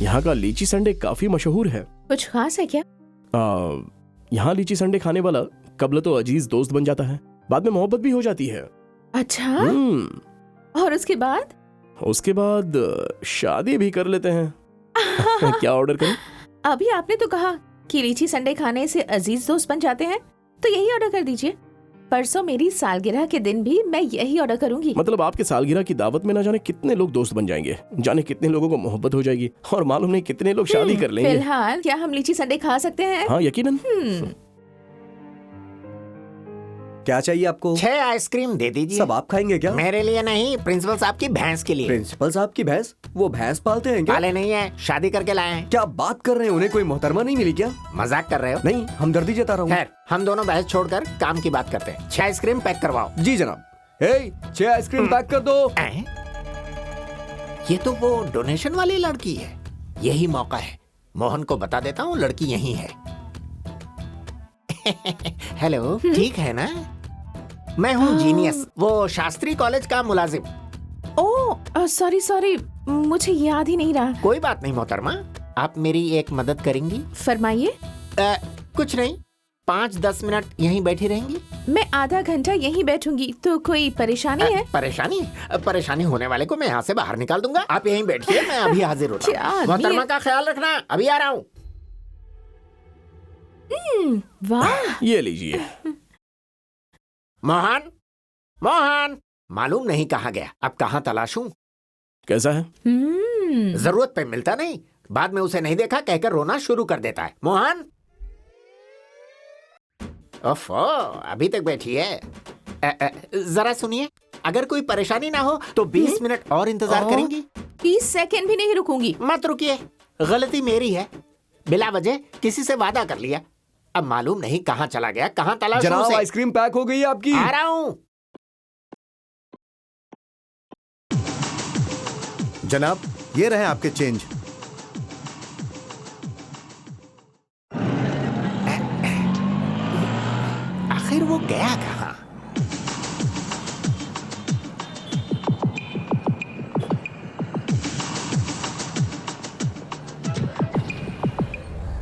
यहाँ का लीची संडे काफी मशहूर है। कुछ खास है क्या? यहाँ लीची संडे खाने वाला कबल तो अजीज दोस्त बन जाता है, बाद में मोहब्बत भी हो जाती है। अच्छा, और उसके बाद? उसके बाद शादी भी कर लेते हैं। क्या ऑर्डर करूं? अभी आपने तो कहा कि लीची संडे खाने से अजीज दोस्त बन जाते हैं, तो यही ऑर्डर कर दीजिए। परसों मेरी सालगिरह के दिन भी मैं यही ऑर्डर करूंगी। मतलब आपके सालगिरह की दावत में ना जाने कितने लोग दोस्त बन जाएंगे, जाने कितने लोगों को मोहब्बत हो जाएगी और मालूम नहीं कितने लोग शादी कर लेंगे। फिलहाल क्या हम लीची संडे खा सकते हैं? हाँ यकीनन। क्या चाहिए आपको? 6 आइसक्रीम दे दीजिए। सब आप खाएंगे क्या? मेरे लिए नहीं, प्रिंसिपल साहब की भैंस के लिए। प्रिंसिपल साहब की भैंस? वो भैंस पालते हैं क्या? पाले नहीं है, शादी करके लाए हैं। क्या बात कर रहे हैं? उन्हें कोई मोहतरमा नहीं मिली क्या? मजाक कर रहे हो? नहीं, हमदर्दी जता रहा हूँ। खैर, हम दोनों बहस छोड़कर काम की बात करते हैं। 6 आइसक्रीम पैक करवाओ। जी जनाब। 6 आइसक्रीम पैक कर दो। ये तो वो डोनेशन वाली लड़की है। यही मौका है, मोहन को बता देता हूँ लड़की यही है। हेलो, ठीक है ना? मैं हूँ जीनियस, वो शास्त्री कॉलेज का मुलाजिम। ओह सॉरी, मुझे याद ही नहीं रहा। कोई बात नहीं मोहतरमा, आप मेरी एक मदद करेंगी? फरमाइए। कुछ नहीं, 5-10 मिनट यहीं बैठी रहेंगी? मैं आधा घंटा यहीं बैठूंगी, तो कोई परेशानी है? परेशानी होने वाले को मैं यहाँ से बाहर निकाल दूंगा। आप यहीं बैठिए, मैं अभी हाजिर होता क्या हूँ। आदमी मोहतरमा है? का ख्याल रखना, अभी आ रहा हूँ। वाह, ये लीजिए। मोहन, मोहन, मालूम नहीं कहाँ गया। अब कहाँ तलाशूं? कैसा है? जरूरत पे मिलता नहीं, बाद में उसे नहीं देखा कहकर रोना शुरू कर देता है। मोहन, ओफो, अभी तक बैठी है। जरा सुनिए, अगर कोई परेशानी ना हो तो 20 मिनट और इंतजार करेंगी? 20 सेकंड भी नहीं रुकूंगी। मत रुकिए, गलती मेरी है। बिला वजह किसी से वादा कर लिया, अब मालूम नहीं कहाँ चला गया, कहाँ तलाशूं जनाब उसे। आइसक्रीम पैक हो गई है आपकी। आ रहा हूँ। जनाब, ये रहे आपके चेंज। आखिर गया कहाँ?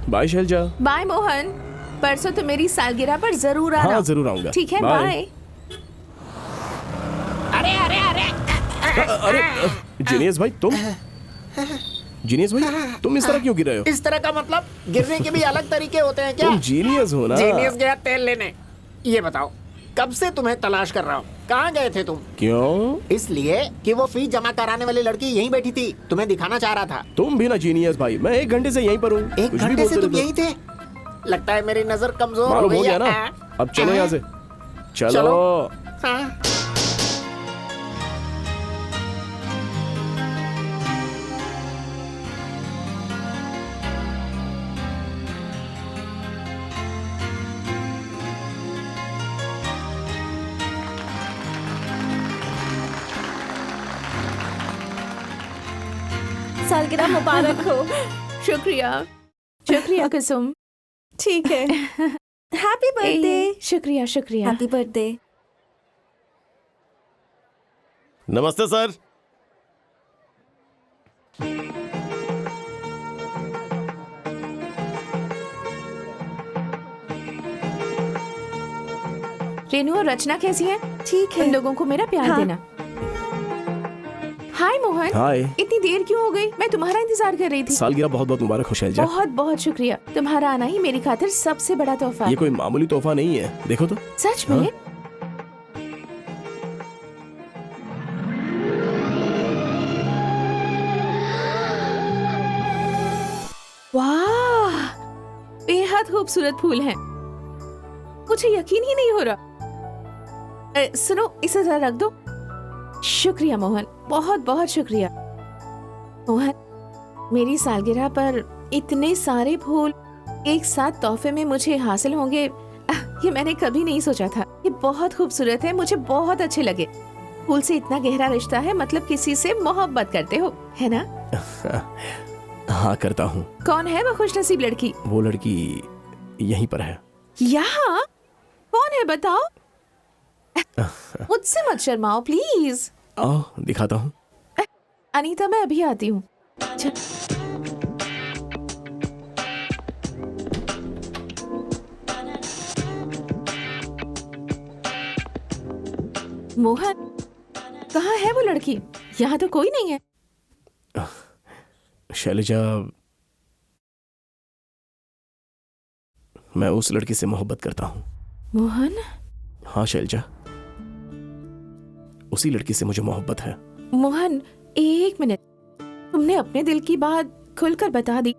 बाय शैलजा। बाय मोहन, परसों तो मेरी सालगिरह पर जरूर आना। हाँ जरूर आऊंगा। ठीक है, बाय। अरे अरे अरे अरे जीनियस भाई तुम, जीनियस भाई तुम इस तरह क्यों गिर रहे हो? इस तरह का मतलब गिरने के भी अलग तरीके होते हैं क्या? तुम जीनियस हो ना? जीनियस गया तेल लेने। ये बताओ, कब से तुम्हें तलाश कर रहा हूँ, कहाँ गए थे तुम? क्यों? इसलिए कि वो फीस जमा कराने वाली लड़की यहीं बैठी थी, तुम्हें दिखाना चाह रहा था। तुम भी ना जीनियस भाई, मैं 1 घंटे से यहीं पर हूँ। 1 घंटे से तुम यहीं थे? लगता है मेरी नजर कमजोर हो मालूम गई हो गया है। ना? अब चलो यहाँ से, चलो। हाँ। सालगिरह मुबारक हो। शुक्रिया, शुक्रिया कुसुम। ठीक है, हैप्पी बर्थडे। शुक्रिया शुक्रिया। Happy birthday. नमस्ते सर। रेनू और रचना कैसी है? ठीक है। उन लोगों को मेरा प्यार देना। हाय मोहन। हाय। इतनी देर क्यों हो गई? मैं तुम्हारा इंतजार कर रही थी। सालगिरह बहुत बहुत मुबारक हो शैलजा। बहुत बहुत शुक्रिया। तुम्हारा आना ही मेरी खातिर सबसे बड़ा तोहफा। ये कोई मामूली तोहफा नहीं है, देखो तो। सच में? वाह, बेहद खूबसूरत फूल हैं। मुझे यकीन ही नहीं हो रहा। सुनो, इसे जरा रख दो। शुक्रिया मोहन, बहुत बहुत शुक्रिया। मोहन, मेरी सालगिरह पर इतने सारे फूल एक साथ तोहफे में मुझे हासिल होंगे, ये मैंने कभी नहीं सोचा था। ये बहुत खूबसूरत है, मुझे बहुत अच्छे लगे। फूल से इतना गहरा रिश्ता है, मतलब किसी से मोहब्बत करते हो, है ना? हाँ करता हूँ। कौन है वो खुशनसीब लड़की? वो लड़की यहीं पर है। यहाँ? कौन है बताओ? मुझसे मत शर्माओ प्लीज। आओ दिखाता हूँ। अनीता, मैं अभी आती हूँ। मोहन, कहाँ है वो लड़की? यहाँ तो कोई नहीं है। शैलजा, मैं उस लड़की से मोहब्बत करता हूँ। मोहन? हाँ शैलजा, उसी लड़की से मुझे मोहब्बत है। मोहन, 1 मिनट। तुमने अपने दिल की बात खुलकर बता दी,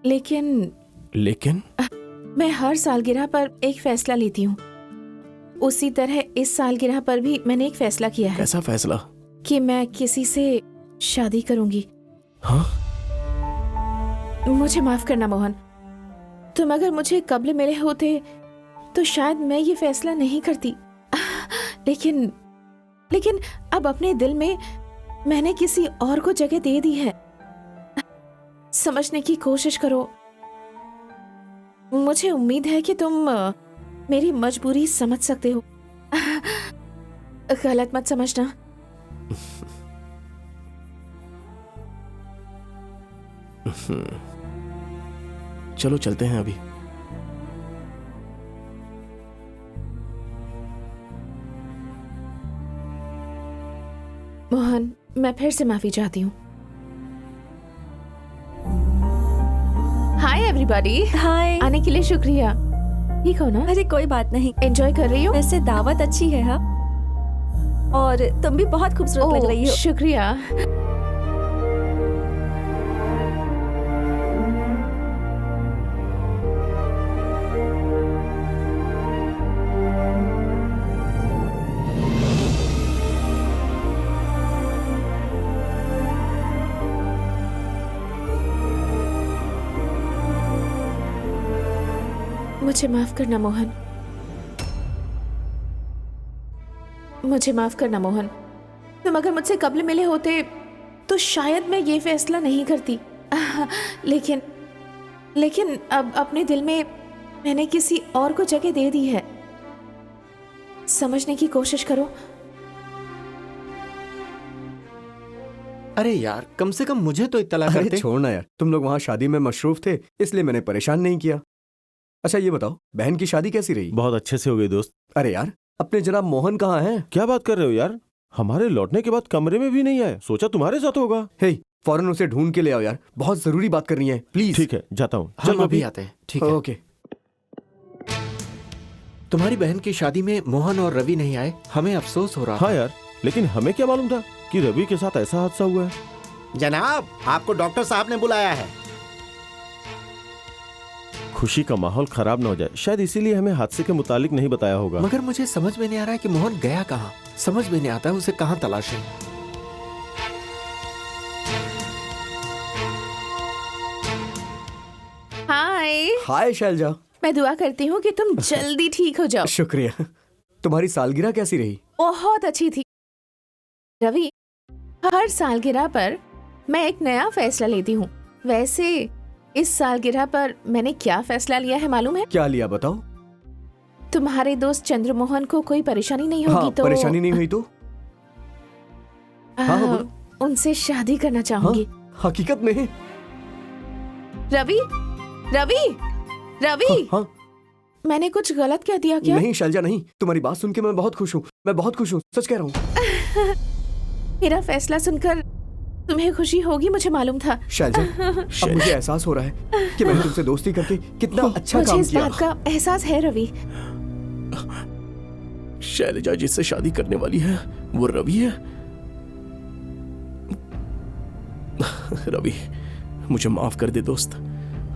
लेकिन मैं हर सालगिरह पर एक फैसला लेती हूँ। उसी तरह इस सालगिरह पर भी मैंने एक फैसला किया है। कैसा फैसला? कि मैं किसी से शादी करूंगी। हाँ? मुझे माफ करना मोहन, तुम अगर मुझे कब्ल मिले होते तो शायद मैं ये फैसला नहीं करती। लेकिन अब अपने दिल में मैंने किसी और को जगह दे दी है। समझने की कोशिश करो। मुझे उम्मीद है कि तुम मेरी मजबूरी समझ सकते हो। गलत मत समझना। चलो चलते हैं अभी। मोहन, मैं फिर से माफी चाहती हूँ। Hi everybody. हाय। आने के लिए शुक्रिया। ठीक हो ना? अरे कोई बात नहीं। एंजॉय कर रही हो? वैसे दावत अच्छी है। हाँ, और तुम भी बहुत खूबसूरत लग रही हो। शुक्रिया। मुझे माफ करना मोहन, मुझे माफ करना मोहन। तुम अगर मुझसे कब्ल मिले होते तो शायद मैं ये फैसला नहीं करती। लेकिन अब अपने दिल में मैंने किसी और को जगह दे दी है। समझने की कोशिश करो। अरे यार, कम से कम मुझे तो इत्तला करते। छोड़ना यार, तुम लोग वहाँ शादी में मशरूफ थे, इसलिए मैंने परेशान नहीं किया। अच्छा ये बताओ, बहन की शादी कैसी रही? बहुत अच्छे से हो गई दोस्त। अरे यार, अपने जनाब मोहन कहाँ हैं? क्या बात कर रहे हो यार, हमारे लौटने के बाद कमरे में भी नहीं आए। सोचा तुम्हारे साथ होगा। हे, फौरन उसे ढूंढ के ले आओ यार, बहुत जरूरी बात करनी है, प्लीज। ठीक है, जाता हूँ। चलो अभी आते हैं। ठीक है, ओके। तुम्हारी बहन की शादी में मोहन और रवि नहीं आए, हमें अफसोस हो रहा हाँ यार, लेकिन हमें क्या मालूम था कि रवि के साथ ऐसा हादसा हुआ है। जनाब, आपको डॉक्टर साहब ने बुलाया है। खुशी का माहौल खराब न हो जाए, शायद इसीलिए हमें हादसे के मुतालिक नहीं बताया होगा। मगर मुझे समझ में नहीं आ रहा है कि मोहन गया कहाँ। समझ में नहीं आता है उसे कहाँ तलाशें। हाय। हाय शैलजा। मैं दुआ करती हूँ कि तुम जल्दी ठीक हो जाओ। शुक्रिया। तुम्हारी सालगिरह कैसी रही? बहुत अच्छी थी रवि। हर सालगिरह पर मैं एक नया फैसला लेती हूँ। वैसे इस सालगिरह पर मैंने क्या फैसला लिया है मालूम है? क्या लिया बताओ। तुम्हारे दोस्त चंद्रमोहन को कोई परेशानी नहीं होगी? हाँ, तो परेशानी नहीं हुई तो हाँ, उनसे शादी करना चाहूंगी। हाँ, हकीकत में। रवि, रवि, रवि। हाँ, मैंने कुछ गलत कह दिया क्या? नहीं शैलजा नहीं, तुम्हारी बात सुन के मैं बहुत खुश हूँ। मैं बहुत खुश हूँ, सच कह रहा हूँ। मेरा फैसला सुनकर तुम्हें खुशी होगी, मुझे मालूम था। शैलजा, अब मुझे एहसास हो रहा है कि मैंने तुमसे दोस्ती करके कितना अच्छा काम मुझे किया। इस बात का एहसास है रवि। शैलजा जिससे शादी करने वाली है वो रवि है। रवि, मुझे माफ कर दे दोस्त,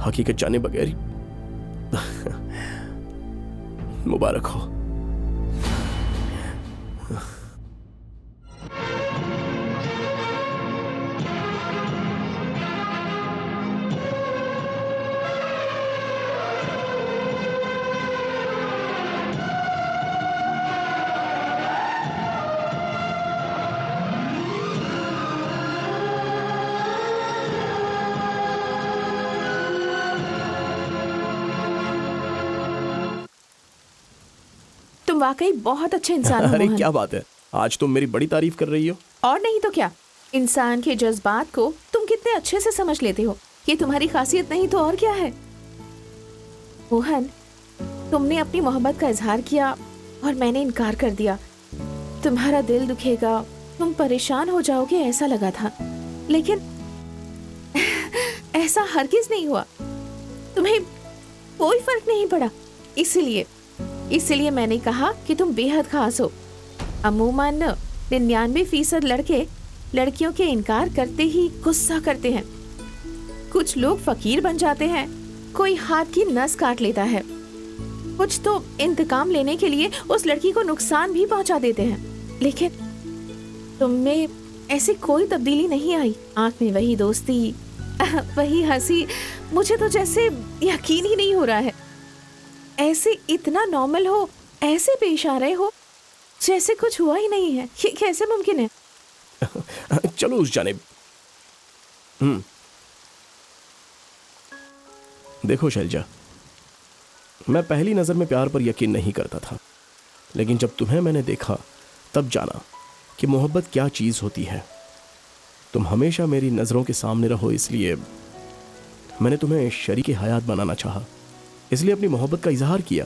हकीकत जाने बगैर। मुबारक हो। तुम वाकई बहुत अच्छे इंसान हो अरे मोहन। क्या बात है, आज तुम मेरी बड़ी तारीफ कर रही हो। और नहीं तो क्या, इंसान के जज्बात को तुम कितने अच्छे से समझ लेते हो। ये तुम्हारी खासियत नहीं तो और क्या है। मोहन, तुमने अपनी मोहब्बत का इजहार किया और मैंने इनकार कर दिया। तुम्हारा दिल दुखेगा, तुम परेशान हो जाओगे ऐसा लगा था, लेकिन ऐसा हरगिज नहीं हुआ। तुम्हें कोई फर्क नहीं पड़ा। इसीलिए मैंने कहा कि तुम बेहद खास हो। अमूमन 99% लड़के लड़कियों के इनकार करते ही गुस्सा करते हैं। कुछ लोग फकीर बन जाते हैं, कोई हाथ की नस काट लेता है, कुछ तो इंतकाम लेने के लिए उस लड़की को नुकसान भी पहुंचा देते हैं। लेकिन तुम में ऐसी कोई तब्दीली नहीं आई। आंख में वही दोस्ती, वही हंसी। मुझे तो जैसे यकीन ही नहीं हो रहा है। ऐसे इतना नॉर्मल हो, ऐसे पेश आ रहे हो जैसे कुछ हुआ ही नहीं है। ये कैसे मुमकिन है? चलो उस जानिब। देखो शैलजा, मैं पहली नजर में प्यार पर यकीन नहीं करता था, लेकिन जब तुम्हें मैंने देखा तब जाना कि मोहब्बत क्या चीज होती है। तुम हमेशा मेरी नजरों के सामने रहो, इसलिए मैंने तुम्हें शरीके हयात बनाना चाहा। इसलिए अपनी मोहब्बत का इजहार किया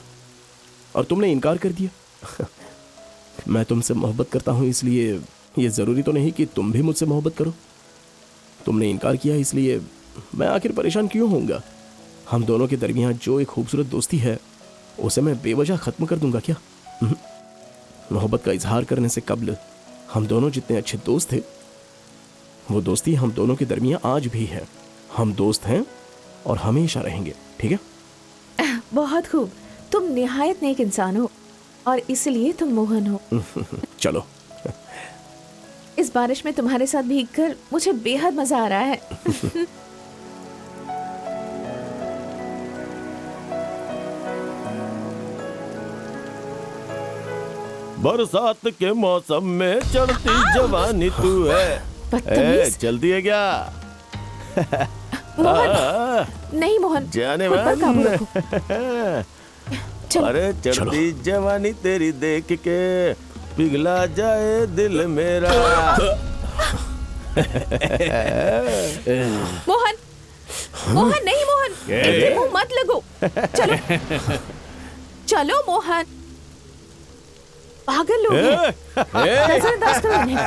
और तुमने इनकार कर दिया। मैं तुमसे मोहब्बत करता हूं, इसलिए ये जरूरी तो नहीं कि तुम भी मुझसे मोहब्बत करो। तुमने इनकार किया, इसलिए मैं आखिर परेशान क्यों होऊंगा। हम दोनों के दरमियान जो एक खूबसूरत दोस्ती है उसे मैं बेवजह खत्म कर दूंगा क्या? मोहब्बत का इजहार करने से कबल हम दोनों जितने अच्छे दोस्त थे, वो दोस्ती हम दोनों के दरमियान आज भी है। हम दोस्त हैं और हमेशा रहेंगे, ठीक है? बहुत खूब। तुम निहायत नेक इंसान हो और इसलिए तुम मोहन हो। चलो। इस बारिश में तुम्हारे साथ भीगकर मुझे बेहद मजा आ रहा है। बरसात के मौसम में चढ़ती जवानी तू है। चलती है क्या? मोहन, नहीं मोहन, जाने खुद पर काबू मन। रखो। चलो। अरे चढ़ती जवानी तेरी देख के पिघला जाए दिल मेरा। मोहन, मोहन नहीं, मोहन मुंह मत लगो। चलो चलो मोहन, पागल लोग हैं। नजरअंदाज करो इन्हें।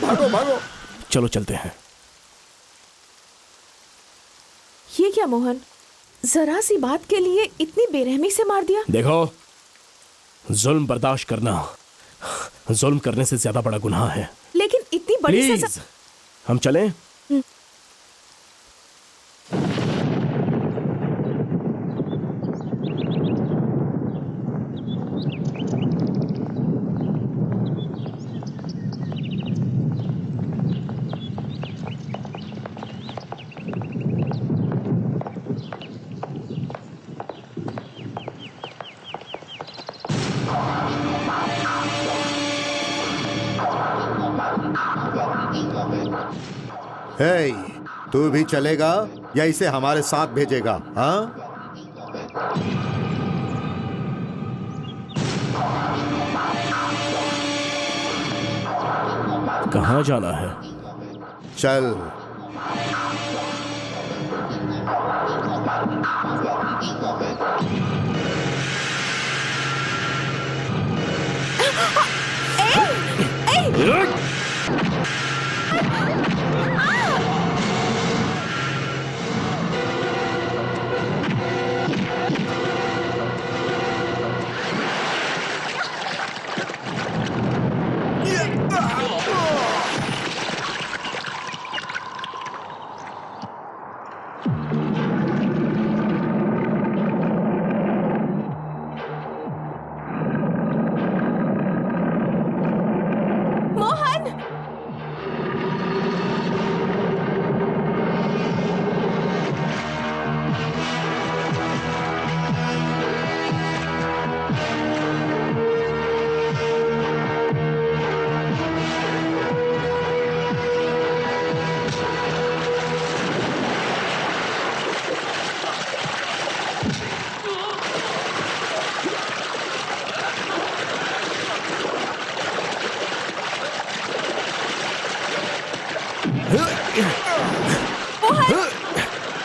भागो भागो। चलो चलते हैं। ये क्या मोहन, जरा सी बात के लिए इतनी बेरहमी से मार दिया? देखो, जुल्म बर्दाश्त करना जुल्म करने से ज्यादा बड़ा गुनाह है। लेकिन इतनी बड़ी प्लीज सजा। हम चलें? हे, तू भी चलेगा या इसे हमारे साथ भेजेगा? हाँ, कहाँ जाना है? चल।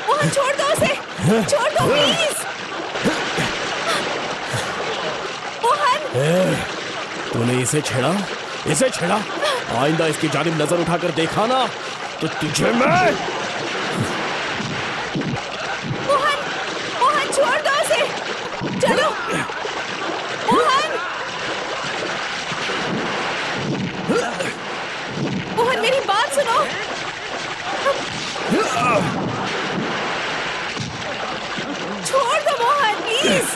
मोहन छोड़ दो उसे, छोड़ दो प्लीज। मोहन, तूने इसे छेड़ा, इसे छेड़ा। आइंदा इसकी जानिब नजर उठाकर देखा ना तो तुझे मैं। मोहन, मोहन छोड़ दो उसे। चलो मोहन, मोहन मेरी बात सुनो। छोड़ दो Mohan please,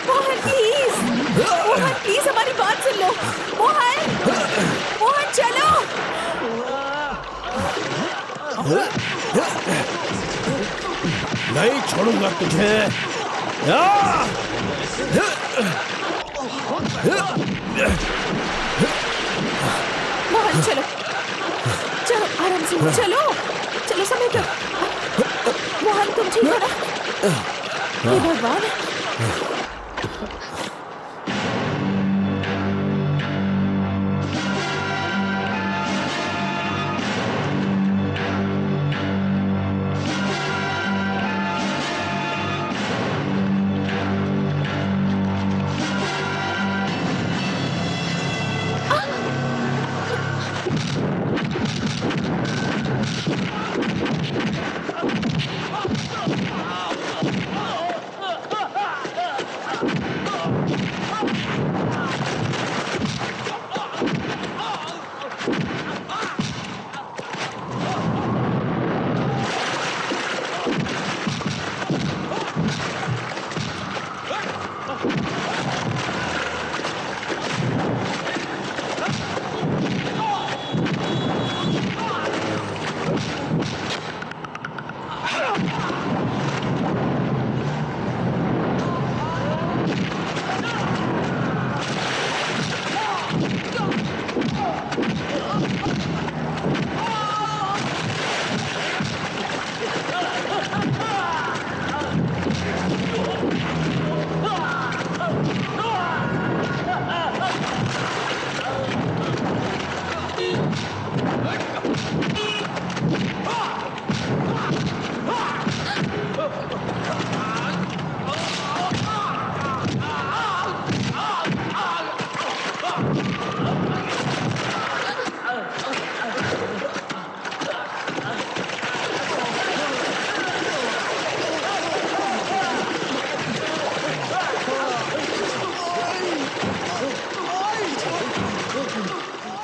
Mohan please, Mohan please हमारी बात सुन लो। मोहन, मोहन चलो। नहीं छोड़ूंगा तुझे। मोहन चलो, चलो आराम से, चलो चलो, समय पर। मोहन तुम ठीक हो ना? हे भगवान।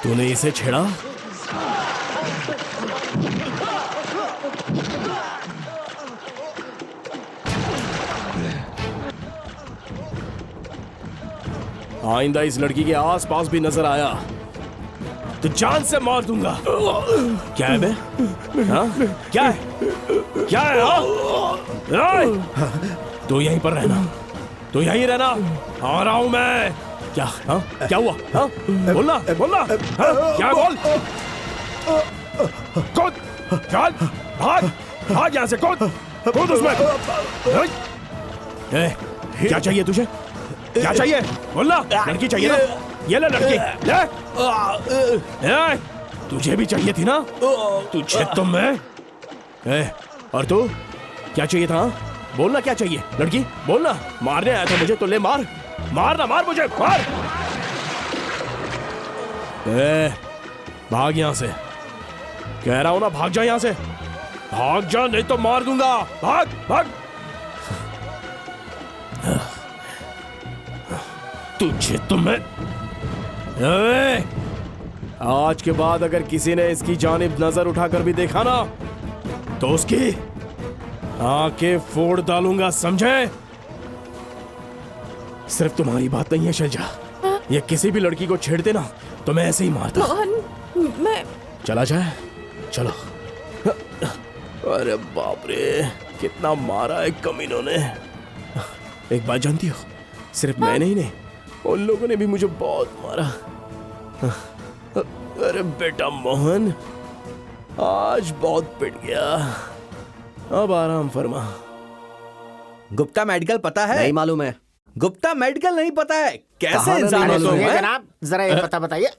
तूने इसे छेड़ा? आइंदा इस लड़की के आसपास भी नजर आया तो जान से मार दूंगा। क्या है बे? हाँ? क्या है? क्या है? हाँ? तू यहीं पर रहना, तू यहीं रहना, आ रहा हूं मैं। क्या? हाँ? क्या हुआ? हाँ? बोलना, बोलना। हाँ? क्या बोल? कूद, चल, भाग, भाग यहाँ से, कूद, कूद उसमें। क्या चाहिए तुझे? क्या चाहिए? बोलना। लड़की चाहिए ना? ये ले लड़की, ले। तुझे भी चाहिए थी ना? तुझे तो मैं। और तू क्या चाहिए था? बोलना क्या चाहिए? लड़की बोलना। मारने आया था मुझे तो ले मार, मारना, मार मुझे, मार। भाग यहां से, कह रहा हूं ना, भाग जा यहां से, भाग जा, नहीं तो मार दूंगा। भाग, भाग। तुझे तो मैं। आज के बाद अगर किसी ने इसकी जानिब नजर उठाकर भी देखा ना तो उसकी आंखें फोड़ डालूंगा, समझे? सिर्फ तुम्हारी बात नहीं है शैलजा, ये किसी भी लड़की को छेड़ते ना तो मैं ऐसे ही मारता। मोहन, मैं चला जाए, चलो। अरे बाप रे, कितना मारा है कमीनों ने। एक बात जानती हो, सिर्फ मैंने ही नहीं, उन लोगों ने भी मुझे बहुत मारा। अरे बेटा मोहन, आज बहुत पिट गया, अब आराम फरमा। गुप्ता मेडिकल पता है? नहीं मालूम है। गुप्ता मेडिकल नहीं पता है? कैसे कहाँ इंसान नहीं हो तुम? मालूम है? जनाब जरा ये पता बताइए।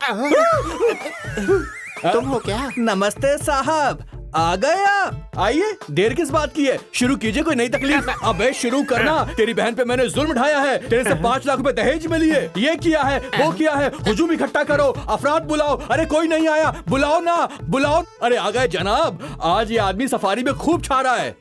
तुम हो क्या? नमस्ते साहब, आ गया। आइए, देर किस बात की है, शुरू कीजिए कोई नई तकलीफ। अबे शुरू करना। तेरी बहन पे मैंने जुल्म ढाया है, तेरे से 5 लाख रुपए दहेज में लिए, ये किया है, वो किया है, हुजूम इकट्ठा करो, अफराद बुलाओ। अरे कोई नहीं आया, बुलाओ ना, बुलाओ। अरे आ गए जनाब, आज ये आदमी सफारी में खूब छा रहा है।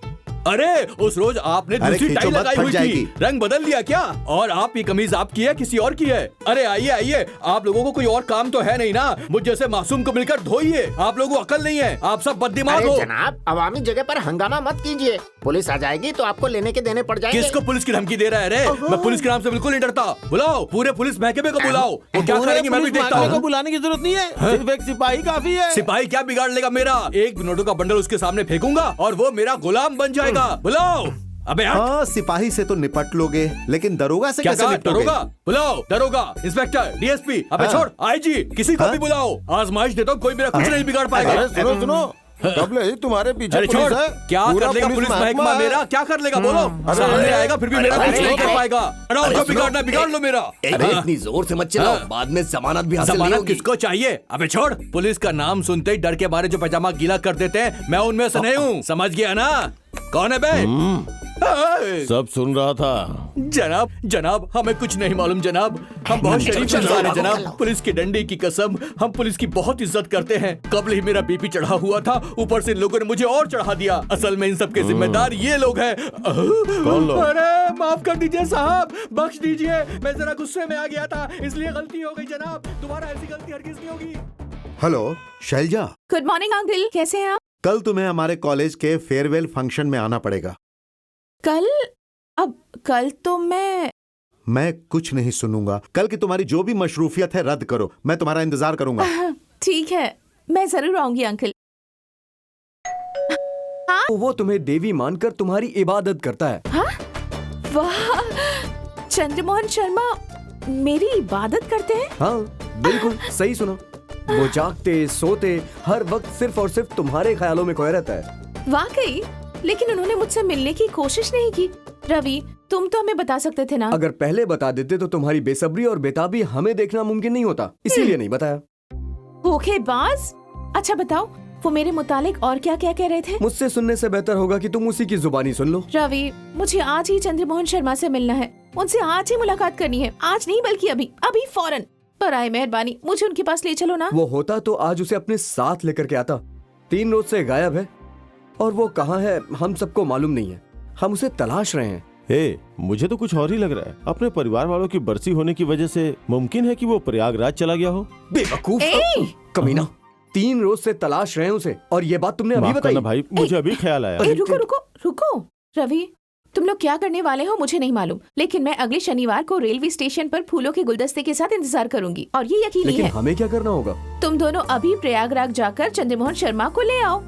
अरे उस रोज आपने दूसरी टाई लगाई हुई थी, रंग बदल लिया क्या? और आप ये कमीज आपकी है किसी और की है? अरे आइए आइए, आप लोगों को कोई और काम तो है नहीं ना, मुझ जैसे मासूम को मिलकर धोइए। आप लोगों को अकल नहीं है, आप सब बददिमाग हो। जनाब अवामी जगह पर हंगामा मत कीजिए, पुलिस आ जाएगी तो आपको लेने के देने पड़ जाएंगे। किसको पुलिस की धमकी दे रहा है रे? मैं पुलिस के नाम से बिल्कुल नहीं डरता। बुलाओ पूरे पुलिस महकमे को, बुलाओ। वो क्या करेंगे मैं भी देखता हूँ। बुलाने की जरूरत नहीं है, सिर्फ एक सिपाही काफी है। सिपाही क्या बिगाड़ लेगा मेरा? एक नोटों का बंडल उसके सामने फेंकूंगा और वो मेरा गुलाम बन जाएगा। बुलाओ। अबे हाँ, सिपाही से तो निपट लोगे, लेकिन दरोगा से क्या कैसे कहा? निपटोगे? दरोगा बुलाओ, दरोगा, इंस्पेक्टर, डीएसपी। अबे छोड़, आईजी, किसी को भी बुलाओ। आजमाइश देता हूँ, कोई मेरा कुछ नहीं बिगाड़ पाएगा। सुनो सुनो, कबले ही तुम्हारे पीछे अरे छोड़, पुलिस है। क्या कर लेगा पुलिस महकमा मेरा? क्या कर लेगा बोलो? सामने आएगा फिर भी मेरा कुछ नहीं कर पाएगा। अरे उसको बिगाड़ना बिगाड़ लो मेरा। अरे इतनी जोर से मत चलाओ, बाद में जमानत भी हासिल नहीं जमानत होगी। किसको चाहिए? अबे छोड़, पुलिस का नाम सुनते ही डर के मारे जो पैजामा गीला कर देते हैं, मैं उनमें से नहीं हूँ, समझ गया ना? कौन है बे? सब सुन रहा था। जनाब, जनाब हमें कुछ नहीं मालूम जनाब, हम बहुत शरीफ इंसान हैं जनाब। पुलिस की डंडे की कसम, हम पुलिस की बहुत इज्जत करते हैं। कबल ही मेरा बीपी चढ़ा हुआ था, ऊपर से इन लोगों ने मुझे और चढ़ा दिया। असल में इन सब के जिम्मेदार ये लोग हैं। कौन लोग? अरे माफ कर दीजिए साहब, बख्श दीजिए, मैं जरा गुस्से में आ गया था, इसलिए गलती हो गई जनाब। दोबारा ऐसी गलती हरगिज नहीं होगी। Hello Shailaja, good morning uncle, कैसे हैं आप? कल तुम्हें हमारे कॉलेज के फेयरवेल फंक्शन में आना पड़ेगा। कल? अब कल तो मैं कुछ नहीं सुनूंगा। कल की तुम्हारी जो भी मशरूफियत है रद्द करो, मैं तुम्हारा इंतजार करूंगा। ठीक है, मैं जरूर आऊंगी अंकल। वो तुम्हें देवी मानकर तुम्हारी इबादत करता है। हाँ? वाह, चंद्रमोहन शर्मा मेरी इबादत करते हैं? हाँ बिल्कुल सही सुना। वो जागते सोते हर वक्त सिर्फ और सिर्फ तुम्हारे ख्यालों में खोया रहता है। वाकई? लेकिन उन्होंने मुझसे मिलने की कोशिश नहीं की। रवि, तुम तो हमें बता सकते थे ना। अगर पहले बता देते तो तुम्हारी बेसब्री और बेताबी हमें देखना मुमकिन नहीं होता, इसीलिए नहीं बताया। धोखेबाज। अच्छा बताओ, वो मेरे मुतालिक और क्या क्या कह रहे थे? मुझसे सुनने से बेहतर होगा कि तुम उसी की जुबानी सुन लो। रवि, मुझे आज ही चंद्रमोहन शर्मा से मिलना है, उनसे आज ही मुलाकात करनी है। आज नहीं बल्कि अभी, अभी फौरन। बराए मेहरबानी मुझे उनके पास ले चलो ना। वो होता तो आज उसे अपने साथ लेकर के आता। 3 रोज से गायब है और वो कहाँ है हम सबको मालूम नहीं है। हम उसे तलाश रहे हैं। हे, मुझे तो कुछ और ही लग रहा है। अपने परिवार वालों की बरसी होने की वजह से मुमकिन है कि वो प्रयागराज चला गया हो। बेवकूफ कमीना, 3 रोज से तलाश रहे हैं उसे, और ये बात तुमने अभी माफ बताई। करना भाई, मुझे अभी ख्याल आया। रुको रुको रुको रवि, तुम लोग क्या करने वाले हो मुझे नहीं मालूम, लेकिन मैं अगले शनिवार को रेलवे स्टेशन पर फूलों के गुलदस्ते के साथ इंतजार करूंगी। और ये यकीनी लेकिन है, हमें क्या करना होगा? तुम दोनों अभी प्रयागराज जाकर चंद्रमोहन शर्मा को ले आओ।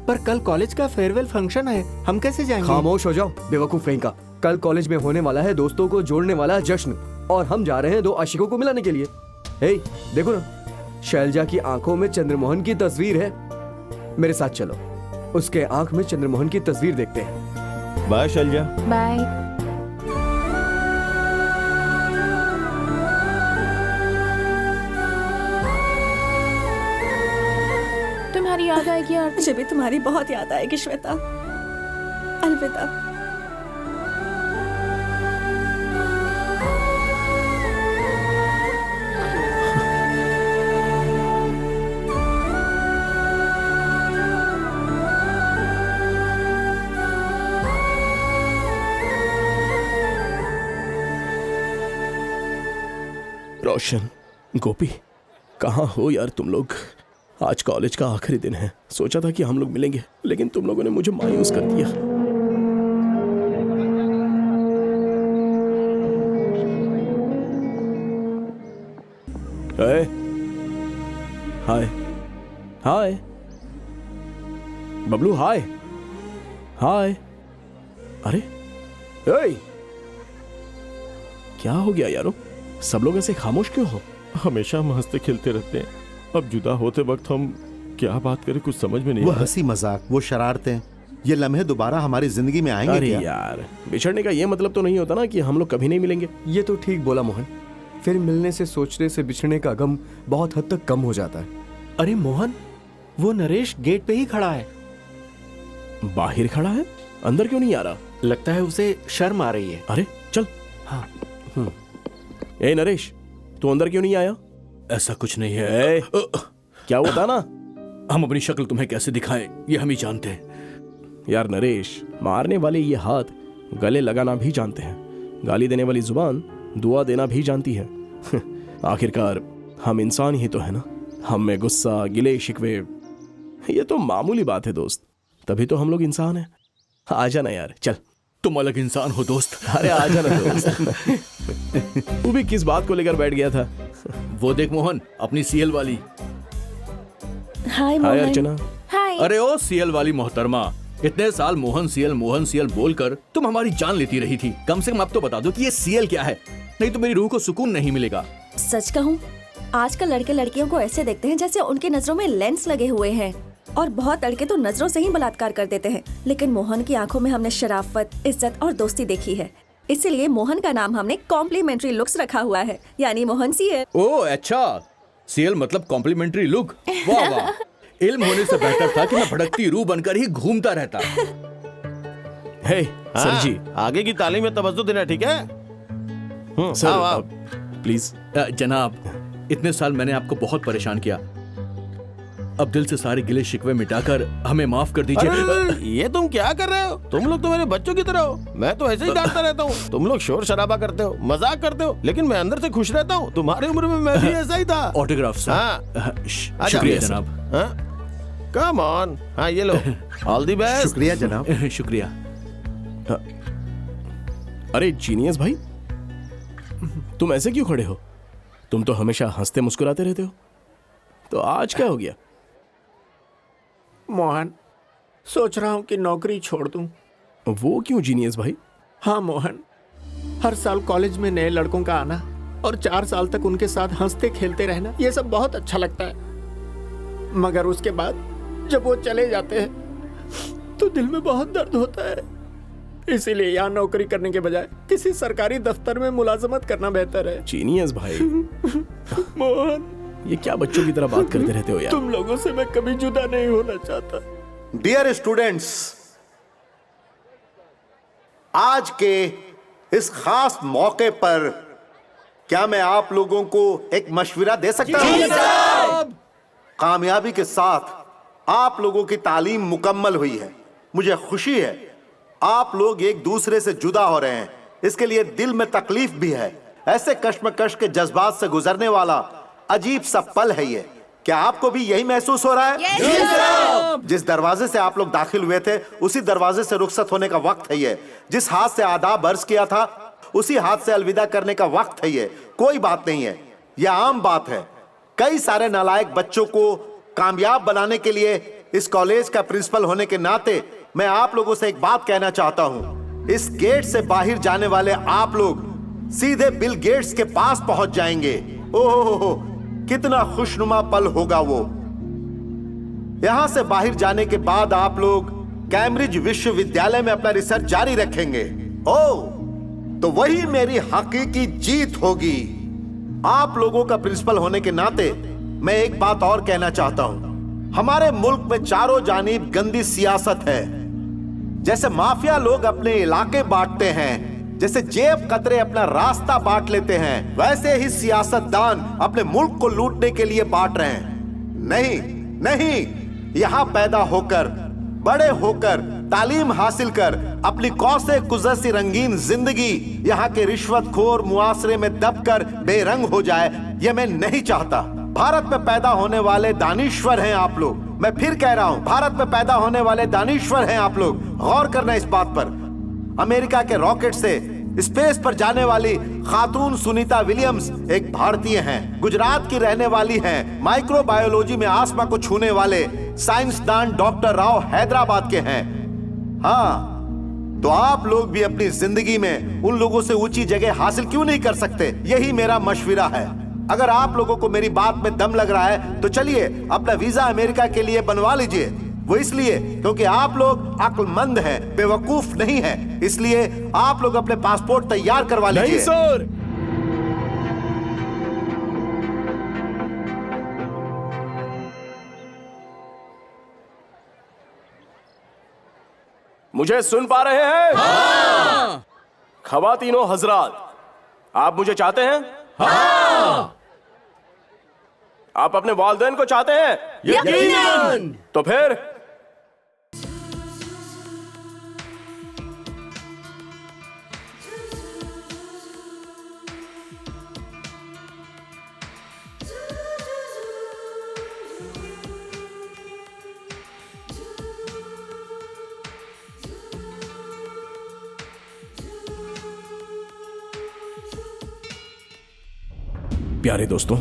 पर कल कॉलेज का फेयरवेल फंक्शन है, हम कैसे जाएंगे? खामोश हो जाओ बेवकूफ कहीं का। कल कॉलेज में होने वाला है दोस्तों को जोड़ने वाला जश्न, और हम जा रहे हैं 2 आशिकों को मिलाने के लिए। हे, देखो ना, शैलजा की आंखों में चंद्रमोहन की तस्वीर है। मेरे साथ चलो, उसके आंख में चंद्रमोहन की तस्वीर देखते हैं। बाय शैलजा। बाय। तुम्हारी याद आएगी और मुझे भी तुम्हारी बहुत याद आएगी श्वेता। अलविदा। रोशन, गोपी, कहाँ हो यार तुम लोग? आज कॉलेज का आखिरी दिन है, सोचा था कि हम लोग मिलेंगे, लेकिन तुम लोगों ने मुझे मायूस कर दिया। हाय हाय बबलू, हाय हाय। अरे क्या हो गया यारो, सब लोग ऐसे खामोश क्यों हो? हमेशा हम हंसते खेलते रहते हैं, अब जुदा होते वक्त हम क्या बात करें कुछ समझ में नहीं वो आ रहा। हंसी मजाक, वो शरारतें, ये लम्हे दोबारा हमारी जिंदगी में आएंगे अरे क्या? यार, बिछड़ने का ये मतलब तो नहीं होता ना कि हम लोग कभी नहीं मिलेंगे। ये तो ठीक बोला मोहन, फिर मिलने से सोचने से बिछड़ने का गम बहुत हद तक कम हो जाता है। अरे मोहन, वो नरेश गेट पे ही खड़ा है। बाहर खड़ा है, अंदर क्यों नहीं आ रहा? लगता है उसे शर्म आ रही है। अरे चल। हाँ। ए नरेश, तू अंदर क्यों नहीं आया? ऐसा कुछ नहीं है। क्या होता ना, हम अपनी शक्ल तुम्हें कैसे दिखाएं ये हम ही जानते हैं। यार नरेश, मारने वाले ये हाथ गले लगाना भी जानते हैं, गाली देने वाली जुबान दुआ देना भी जानती है। आखिरकार हम इंसान ही तो है ना, हम में गुस्सा, गिले शिकवे, ये तो मामूली बात है दोस्त, तभी तो हम लोग इंसान हैं। आ जाना यार, चल। तुम अलग इंसान हो दोस्त। अरे आ जाना दोस्त। तू भी किस बात को लेकर बैठ गया था? वो देख मोहन, अपनी सीएल वाली। हाय हाय मोहन। अर्चना। हाय। अरे ओ सीएल वाली मोहतरमा, इतने साल मोहन सीएल बोलकर तुम हमारी जान लेती रही थी। कम से कम अब तो बता दो कि ये सीएल क्या है, नहीं तो मेरी रूह को सुकून नहीं मिलेगा। सच कहूँ, आजकल लड़के लड़कियों को ऐसे देखते हैं जैसे उनकी नजरों में लेंस लगे हुए हैं, और बहुत लड़के तो नजरों से ही बलात्कार कर देते हैं। लेकिन मोहन की आंखों में हमने शराफत, इज्जत और दोस्ती देखी है, इसीलिए मोहन का नाम हमने कॉम्प्लीमेंट्री लुक्स रखा हुआ है, यानी मोहन सीएल। ओ अच्छा, सीएल मतलब कॉम्प्लीमेंट्री लुक। वाह वाह, इल्म होने से बेहतर था कि मैं भड़कती रूह बनकर ही घूमता रहता। हे सर जी, आगे की तालीम में तवज्जो देना, ठीक है? Sir please. जनाब, इतने साल मैंने आपको बहुत परेशान किया, अब दिल से सारे गिले शिकवे मिटाकर हमें माफ कर दीजिए। अरे, ये तुम क्या कर रहे हो? तुम लोग तो मेरे बच्चों की तरह हो। मैं तो ऐसे ही डांटता रहता हूँ, तुम लोग शोर शराबा करते हो, मजाक करते हो, लेकिन मैं अंदर से खुश रहता हूँ। तुम्हारी उम्र में मैं भी ऐसा ही था। Autograph sir. हाँ। शुक्रिया जनाब। Come on. हाँ ये लो, ऑल दी बेस्ट। शुक्रिया जनाब। शुक्रिया। अरे जीनियस भाई, तुम ऐसे क्यों खड़े हो? तुम तो हमेशा हंसते मुस्कुराते रहते हो, तो आज क्या हो गया? मोहन, सोच रहा हूँ कि नौकरी छोड़ दूं। वो क्यों जीनियस भाई? हाँ मोहन, हर साल कॉलेज में नए लड़कों का आना और 4 साल तक उनके साथ हंसते खेलते रहना, ये सब बहुत अच्छा लगता है। मगर उसके बाद जब वो चले जाते हैं तो दिल में बहुत दर्द होता है। इसीलिए यहाँ नौकरी करने के बजाय किसी सरकारी दफ्तर में मुलाजमत करना बेहतर है। जीनियस भाई, मोहन, ये क्या बच्चों की तरह बात करते रहते हो यार? तुम लोगों से मैं कभी जुदा नहीं होना चाहता। डियर स्टूडेंट्स, आज के इस खास मौके पर क्या मैं आप लोगों को एक मशवरा दे सकता हूं? कामयाबी के साथ आप लोगों की तालीम मुकम्मल हुई है। मुझे खुशी है आप लोग एक दूसरे से जुदा हो रहे हैं, इसके लिए दिल में तकलीफ भी है। ऐसे कश्मकश के जज्बात से गुजरने वाला अजीब सा पल है ये। क्या आपको भी यही महसूस हो रहा है? जिस दरवाजे से आप लोग दाखिल हुए थे उसी दरवाजे से रुखसत होने का वक्त है ये। जिस हाथ से आदाब अर्ज किया था उसी हाथ से अलविदा करने का वक्त है ये। कोई बात नहीं है, यह आम बात है। कई सारे नालायक बच्चों को कामयाब बनाने के लिए इस कॉलेज का प्रिंसिपल होने के नाते मैं आप लोगों से एक बात कहना चाहता हूं। इस गेट से बाहर जाने वाले आप लोग सीधे बिल गेट्स के पास पहुंच जाएंगे। ओहो, कितना खुशनुमा पल होगा वो। यहां से बाहर जाने के बाद आप लोग कैम्ब्रिज विश्वविद्यालय में अपना रिसर्च जारी रखेंगे। ओह, तो वही मेरी हकीकी जीत होगी। आप लोगों का प्रिंसिपल होने के नाते मैं एक बात और कहना चाहता हूं। हमारे मुल्क में चारों जानिब गंदी सियासत है। जैसे माफिया लोग अपने इलाके बांटते हैं, जैसे जेब कतरे अपना रास्ता बांट लेते हैं, वैसे ही सियासतदान अपने मुल्क को लूटने के लिए बांट रहे हैं। नहीं नहीं, यहां पैदा होकर, बड़े होकर, तालीम हासिल कर अपनी कौसे कुज़र सी रंगीन जिंदगी यहाँ के रिश्वतखोर मुआसरे में दबकर बेरंग हो जाए, यह मैं नहीं चाहता। भारत में पैदा होने वाले दानिश्वर हैं आप लोग। मैं फिर कह रहा हूं, भारत में पैदा होने वाले दानिश्वर हैं आप लोग। गौर करना इस बात पर। अमेरिका के रॉकेट से स्पेस पर जाने वाली खातून सुनीता विलियम्स एक भारतीय हैं। गुजरात की रहने वाली हैं। माइक्रोबायोलॉजी में आसमां को छूने वाले साइंसदान डॉक्टर राव हैदराबाद के हैं। हाँ, तो आप लोग भी अपनी जिंदगी में उन लोगों से ऊंची जगह हासिल क्यों नहीं कर सकते? यही मेरा मशविरा है। अगर आप लोगों को मेरी बात में दम लग रहा है तो चलिए अपना वीजा अमेरिका के लिए बनवा लीजिए। वो इसलिए क्योंकि आप लोग अक्लमंद हैं, बेवकूफ नहीं हैं। इसलिए आप लोग अपने पासपोर्ट तैयार करवा लीजिए। नहीं सर, मुझे सुन पा रहे हैं? हाँ। खवातीनो हजरात, आप मुझे चाहते हैं? हाँ। आप अपने वालिदैन को चाहते हैं? यकीनन। तो फिर प्यारे दोस्तों,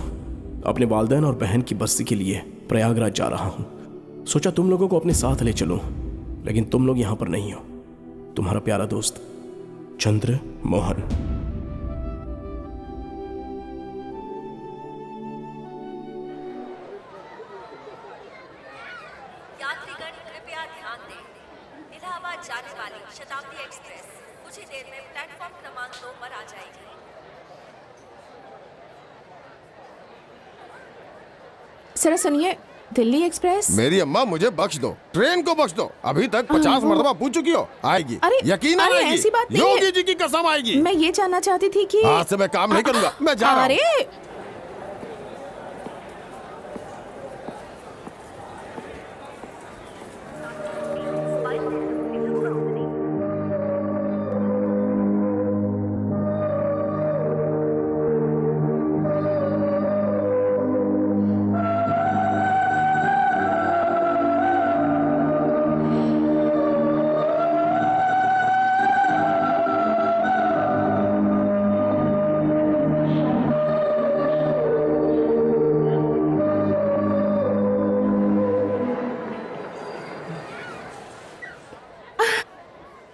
अपने वालिदैन और बहन की बस्ती के लिए प्रयागराज जा रहा हूं। सोचा तुम लोगों को अपने साथ ले चलूं, लेकिन तुम लोग यहां पर नहीं हो। तुम्हारा प्यारा दोस्त चंद्र मोहन। यात्रीगण कृपया ध्यान दें। इलाहाबाद जाने वाली शताब्दी एक्सप्रेस कुछ ही देर में प्लेटफॉर्म क्रमांक 2 पर आ जाएगी। जरा सुनिए, दिल्ली एक्सप्रेस। मेरी अम्मा मुझे बख्श दो, ट्रेन को बख्श दो। अभी तक 50 मरतबा पूछ चुकी हो। आएगी, अरे यकीन अरे आएगी। ऐसी बात नहीं है। योगी जी की कसम आएगी। मैं ये जानना चाहती थी कि आज से मैं काम नहीं करूंगा, मैं जा रहा हूं। अरे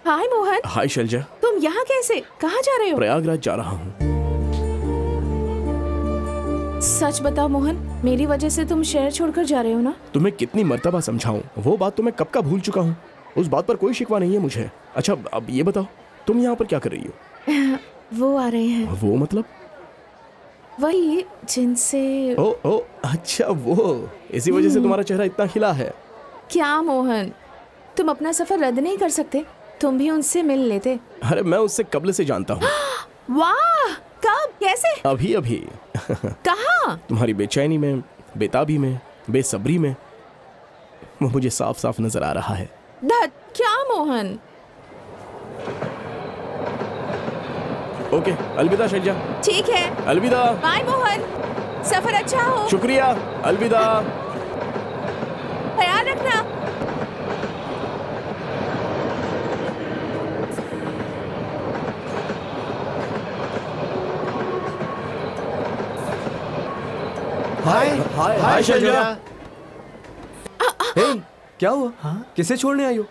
हाय मोहन। हाय शैलजा। तुम यहाँ कैसे? कहाँ जा रहे हो? प्रयागराज जा रहा हूं। सच बताओ मोहन, मेरी वजह से तुम शहर छोड़कर जा रहे हो ना? तुम्हें कितनी मर्तबा समझाऊं, वो बात तो मैं कब का भूल चुका हूं। उस बात पर कोई शिकवा नहीं है मुझे। अच्छा, अब ये बताओ, तुम यहाँ पर क्या कर रही हो? वो आ रहे हैं। वो मतलब? वही जिनसे। ओ, अच्छा वो, इसी वजह से तुम्हारा चेहरा इतना खिला है। क्या मोहन, तुम अपना सफर रद्द नहीं कर सकते? तुम भी उनसे मिल लेते। अरे मैं उससे कब्ल से जानता हूँ। वाह, कब, कैसे? अभी अभी। कहाँ? तुम्हारी बेचैनी में, बेताबी में, बेसब्री में, वो मुझे साफ साफ नजर आ रहा है। क्या मोहन? ओके, अलविदा शैलजा। ठीक है, अलविदा। बाय मोहन, सफर अच्छा हो। शुक्रिया, अलविदा। ख्याल रखना। हाय हाय हाय शैलजा। हे, क्या हुआ? किसे छोड़ने आई हो?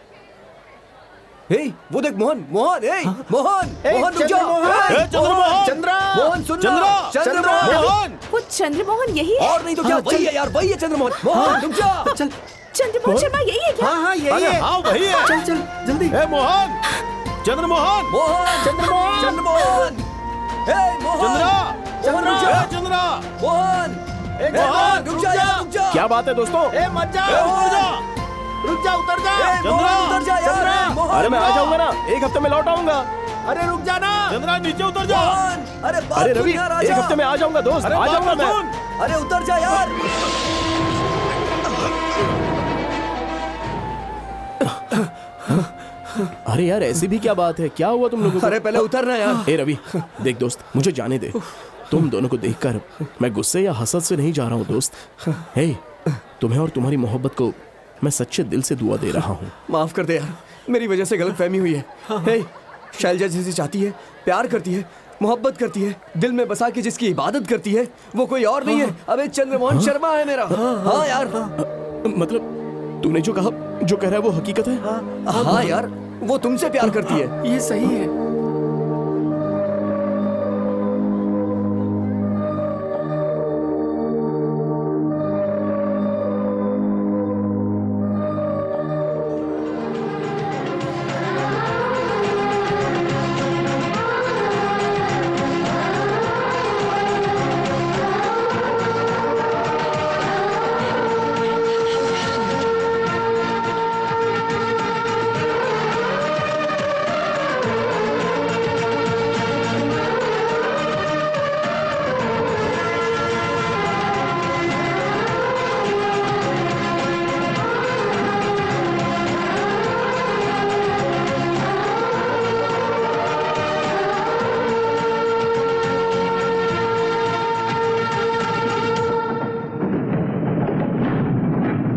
हे, वो देख मोहन, मोहन, हे, मोहन, मोहन रुक जा। ए, चंद्रमोहन! चंद्रा! मोहन सुन चंद्रा! चंद्रमोहन! वो चंद्रमोहन यही है? और नहीं तो क्या, वही है यार, वही है चंद्रमोहन। मोहन रुक जा। चल चंद्रमोहन शर्मा यही है क्या? हाँ यही है। हाँ वही है। चल चल जल्दी। ए मोहन, चंद्रमोहन, मोहन, चंद्रमोहन! चंद्रमोहन, हे मोहन, चंद्रा, मोहन रुक जा। ए चंद्रा, मोहन, हे, मोहन रुक जा यार, रुक जा। क्या बात है दोस्तों? ए मत जा, उतर जा। रुक जा, उतर जा। हे, मोहन उतर जा यार। चंद्रा! हे, मोहन, अरे मैं आ जाऊंगा ना, एक हफ्ते में लौट आऊंगा। अरे रुक जा ना। चंद्रा नीचे उतर जा। मोहन, अरे बात अरे सुन रवि, यार, एक आजा। हफ्ते में आ जाऊंगा दोस्त, अरे आ जाऊंगा बात मैं। सुन। अरे उतर जा यार। अरे यार, ऐसी भी क्या बात है? क्या हुआ तुम लोगों को? अरे पहले उतरना यार। ए रवि, देख दोस्त, मुझे जाने दे। तुम दोनों को देखकर मैं गुस्से या हसद से नहीं जा रहा हूँ दोस्त। हे, तुम्हें और तुम्हारी मोहब्बत को मैं सच्चे दिल से दुआ दे रहा हूँ। माफ कर दे यार, मेरी वजह से गलतफहमी हुई है। हे, शैलजा जिसे चाहती है, प्यार करती है, मोहब्बत करती है, दिल में बसा के जिसकी इबादत करती है, वो कोई और नहीं है। अबे चंद्रमोहन शर्मा है मेरा। हाँ यार। मतलब तूने जो कहा, जो कह रहा है वो हकीकत है? हाँ यार, वो तुमसे प्यार करती है। ये सही है।